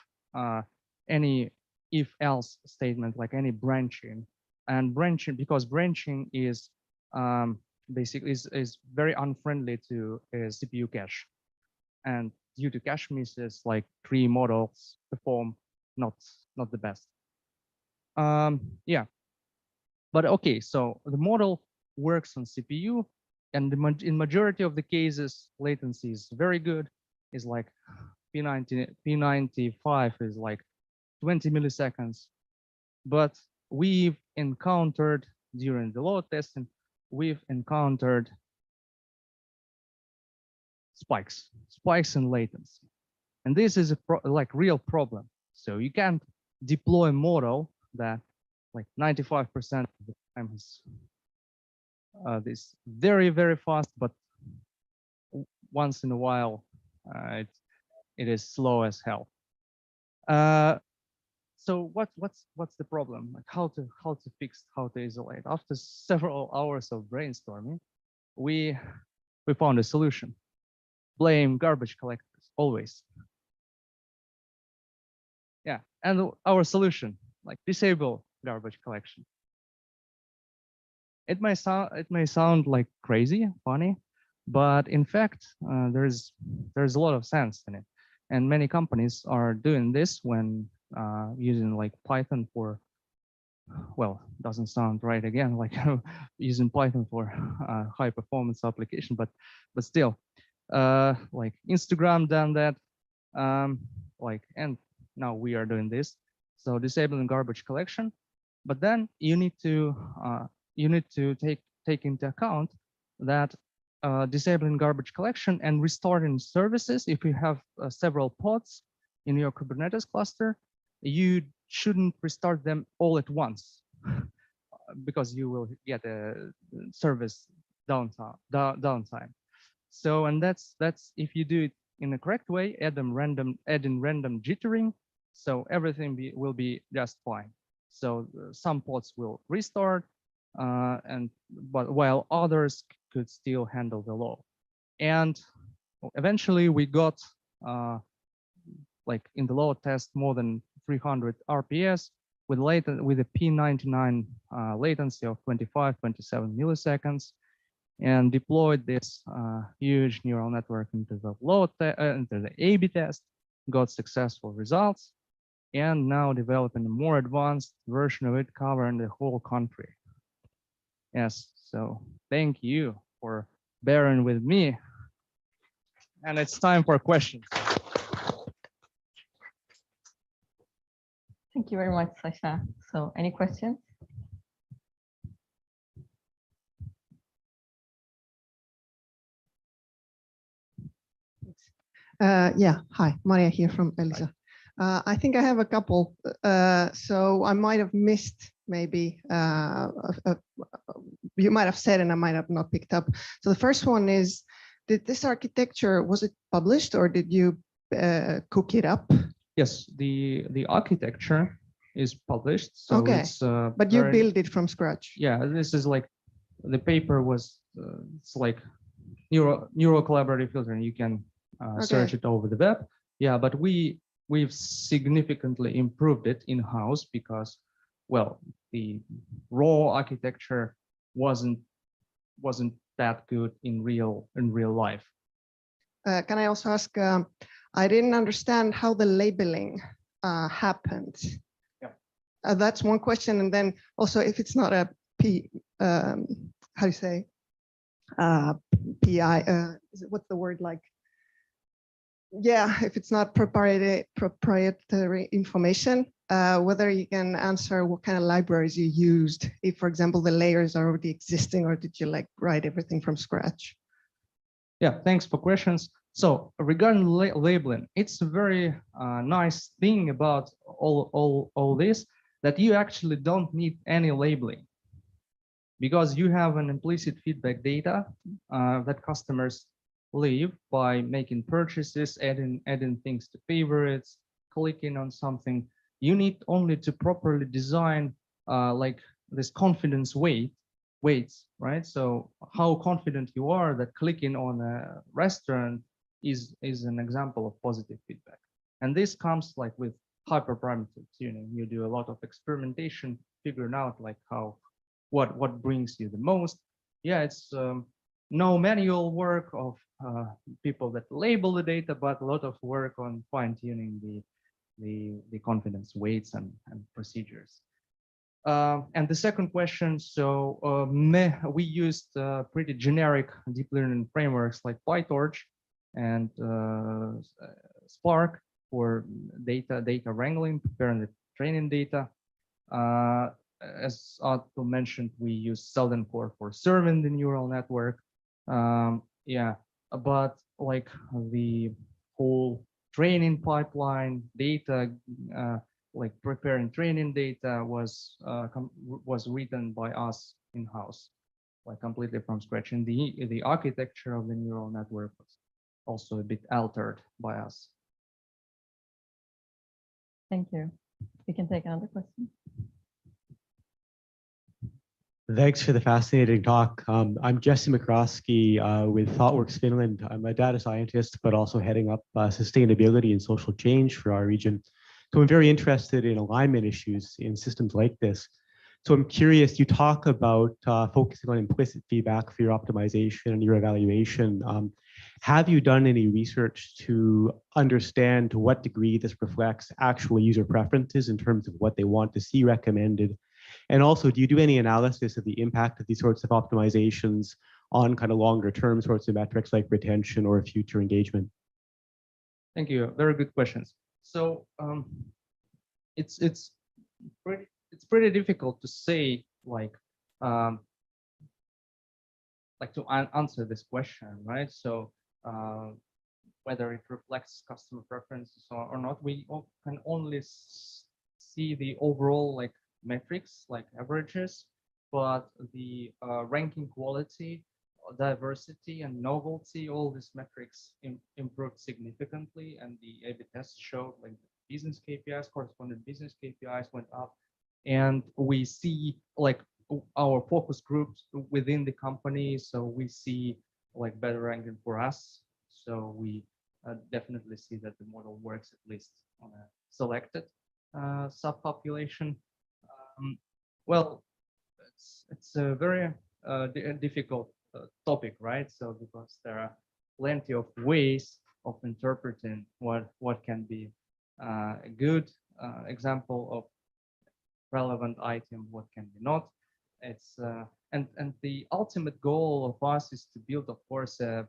any if-else statement, like any branching. And branching, because branching is basically is very unfriendly to a CPU cache. And due to cache misses, like tree models perform not the best. Yeah, but okay, so the model works on CPU, and in majority of the cases, latency is very good. Is like P95 is like 20 milliseconds. But we've encountered during the load testing, we've encountered spikes in latency. And this is a like real problem. So you can't deploy a model that like 95% of the time is this very, very fast, but once in a while it is slow as hell. So what's the problem? Like how to fix, how to isolate? After several hours of brainstorming, we found a solution. Blame garbage collectors always. Yeah, and our solution, like disable garbage collection. It may sound like crazy, funny, but in fact, there's a lot of sense in it, and many companies are doing this when using like Python for, well, doesn't sound right again, like using Python for high performance application, but still, like Instagram done that, like, and now we are doing this. So disabling garbage collection, but then you need to take into account that disabling garbage collection and restarting services, if you have several pods in your Kubernetes cluster, you shouldn't restart them all at once because you will get a service downtime. So, and that's if you do it in the correct way, add in random jittering, so everything will be just fine. So some pods will restart, but while others could still handle the load. And eventually we got like in the load test more than 300 RPS with a P99 latency of 25, 27 milliseconds, and deployed this huge neural network into the into the A/B test, got successful results, and now developing a more advanced version of it covering the whole country. Yes, so thank you for bearing with me. And it's time for questions. Thank you very much, Sasha. So any questions? Yeah, hi, Maria here from Elsa. I think I have a couple, so I might have missed maybe, you might have said and I might have not picked up. So the first one is, did this architecture, was it published or did you cook it up? Yes, the architecture is published. So Okay, it's but you build it from scratch. Yeah, this is like the paper was it's like neural collaborative filtering. You can search it over the web. Yeah, but we've significantly improved it in-house because, well, the raw architecture wasn't that good in real life. Can I also ask? I didn't understand how the labeling happened. Yeah. That's one question, and then also if it's not a how do you say PI? What's the word like? Yeah, if it's not proprietary information, whether you can answer what kind of libraries you used, if, for example, the layers are already existing, or did you like write everything from scratch? Yeah, thanks for questions. So regarding labeling, it's a very nice thing about all this, that you actually don't need any labeling, because you have an implicit feedback data that customers leave by making purchases, adding things to favorites, clicking on something. You need only to properly design like this confidence weights, right? So how confident you are that clicking on a restaurant is an example of positive feedback. And this comes like with hyperparameter tuning. You do a lot of experimentation, figuring out like what brings you the most. Yeah, it's no manual work of people that label the data, but a lot of work on fine-tuning the confidence weights and procedures. And the second question, so we used pretty generic deep learning frameworks like PyTorch and Spark for data wrangling, preparing the training data. As Aatu mentioned, we use Selden Core for serving the neural network. Yeah, but like the whole training pipeline, data, like preparing training data was written by us in-house, like completely from scratch. And the architecture of the neural network was also a bit altered by us. Thank you. We can take another question. Thanks for the fascinating talk. I'm Jesse McCroskey with ThoughtWorks Finland. I'm a data scientist, but also heading up sustainability and social change for our region. So I'm very interested in alignment issues in systems like this. So I'm curious, you talk about focusing on implicit feedback for your optimization and your evaluation. Have you done any research to understand to what degree this reflects actual user preferences in terms of what they want to see recommended? And also, do you do any analysis of the impact of these sorts of optimizations on kind of longer term sorts of metrics like retention or future engagement? Thank you. Very good questions. So it's pretty difficult to say like to answer this question, right? So whether it reflects customer preferences or not, we can only see the overall like metrics like averages, but the ranking quality, diversity, and novelty, all these metrics improved significantly, and the A/B tests showed like business KPIs, corresponding business KPIs went up, and we see like our focus groups within the company, so we see like better ranking for us. So we definitely see that the model works at least on a selected subpopulation. Well, it's a very difficult topic, right? So because there are plenty of ways of interpreting what can be a good example of relevant item, what can be not. It's and the ultimate goal of us is to build, of course, an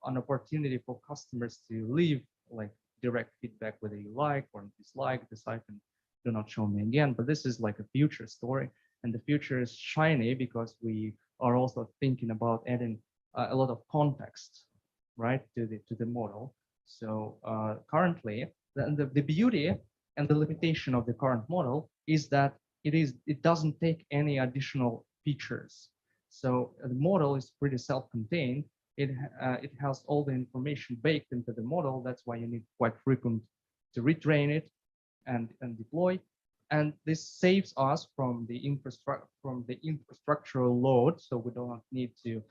opportunity for customers to leave like direct feedback, whether you like or dislike this item. Do not show me again. But this is like a future story, and the future is shiny because we are also thinking about adding a lot of context, right, to the model. So currently, the beauty and the limitation of the current model is that it doesn't take any additional features. So the model is pretty self-contained. It has all the information baked into the model. That's why you need quite frequent to retrain it and deploy. and this saves us from the infrastructural load, so we don't need to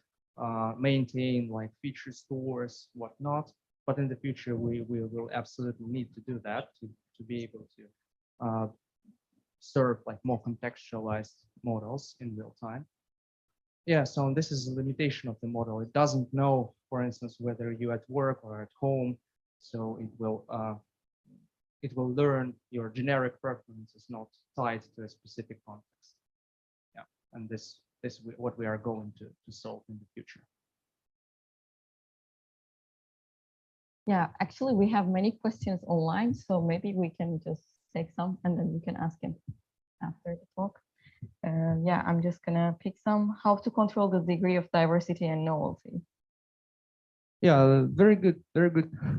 maintain like feature stores, whatnot. But in the future, we will absolutely need to do that to be able to serve like more contextualized models in real time. Yeah, so this is a limitation of the model. It doesn't know, for instance, whether you're at work or at home, so it will learn your generic preferences not tied to a specific context. Yeah, and this is what we are going to solve in the future. Yeah, actually, we have many questions online, so maybe we can just take some and then you can ask him after the talk. Yeah, I'm just gonna pick some. How to control the degree of diversity and novelty? Yeah, very good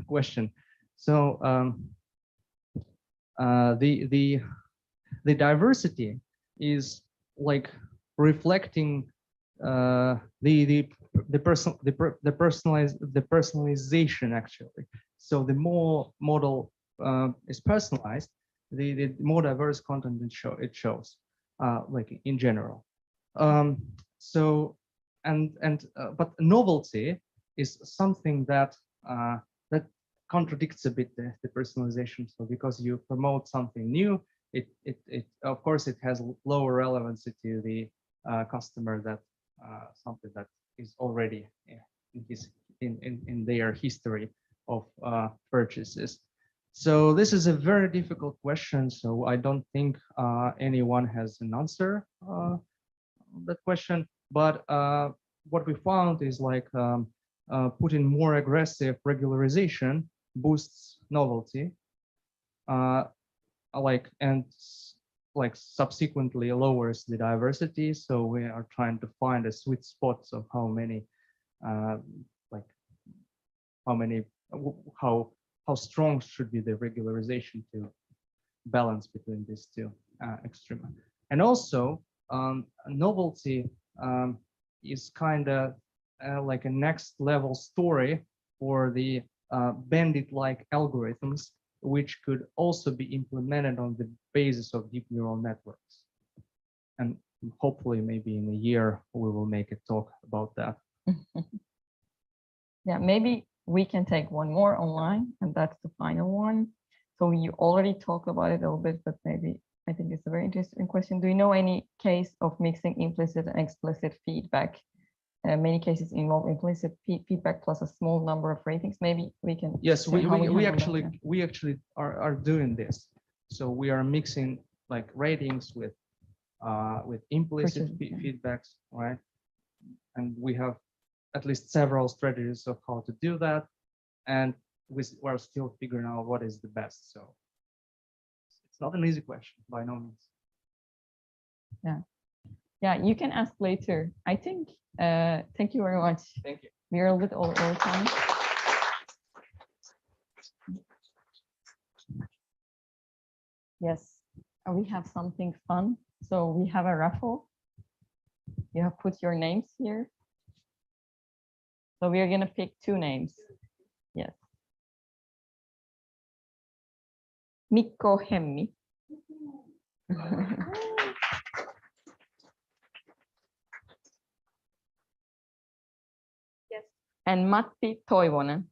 question. So the diversity is like reflecting the personalization actually. So the more model is personalized, the more diverse content it shows, like in general. So but novelty is something that that contradicts a bit the personalization. So because you promote something new, it of course it has lower relevancy to the customer that something that is already in their history of purchases. So this is a very difficult question. So I don't think anyone has an answer on that question. But what we found is like putting more aggressive regularization boosts novelty, like subsequently lowers the diversity. So we are trying to find a sweet spot of how many, how strong should be the regularization to balance between these two extrema. And also novelty is kind of like a next level story for the bandit-like algorithms, which could also be implemented on the basis of deep neural networks. And hopefully maybe in a year, we will make a talk about that. Yeah, maybe we can take one more online and that's the final one. So you already talked about it a little bit, but maybe I think it's a very interesting question. Do you know any case of mixing implicit and explicit feedback? Many cases involve implicit feedback plus a small number of ratings. Maybe we can. Yes, we actually are doing this. So we are mixing like ratings with implicit feedbacks, right? And we have at least several strategies of how to do that, and we're still figuring out what is the best. So it's not an easy question by no means. Yeah, you can ask later. I think. Thank you very much. Thank you. We're a little over time. Yes, we have something fun. So we have a raffle. You have put your names here. So we are going to pick two names. Yes. Mikko Hemmi. Yes. And Matti Toivonen.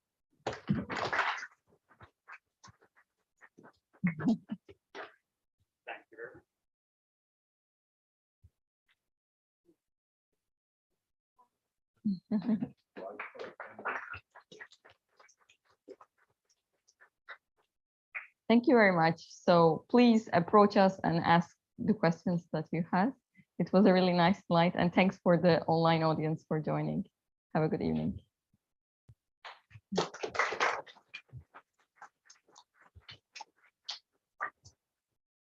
Thank you very much. So please approach us and ask the questions that you have. It was a really nice slide, and thanks for the online audience for joining. Have a good evening.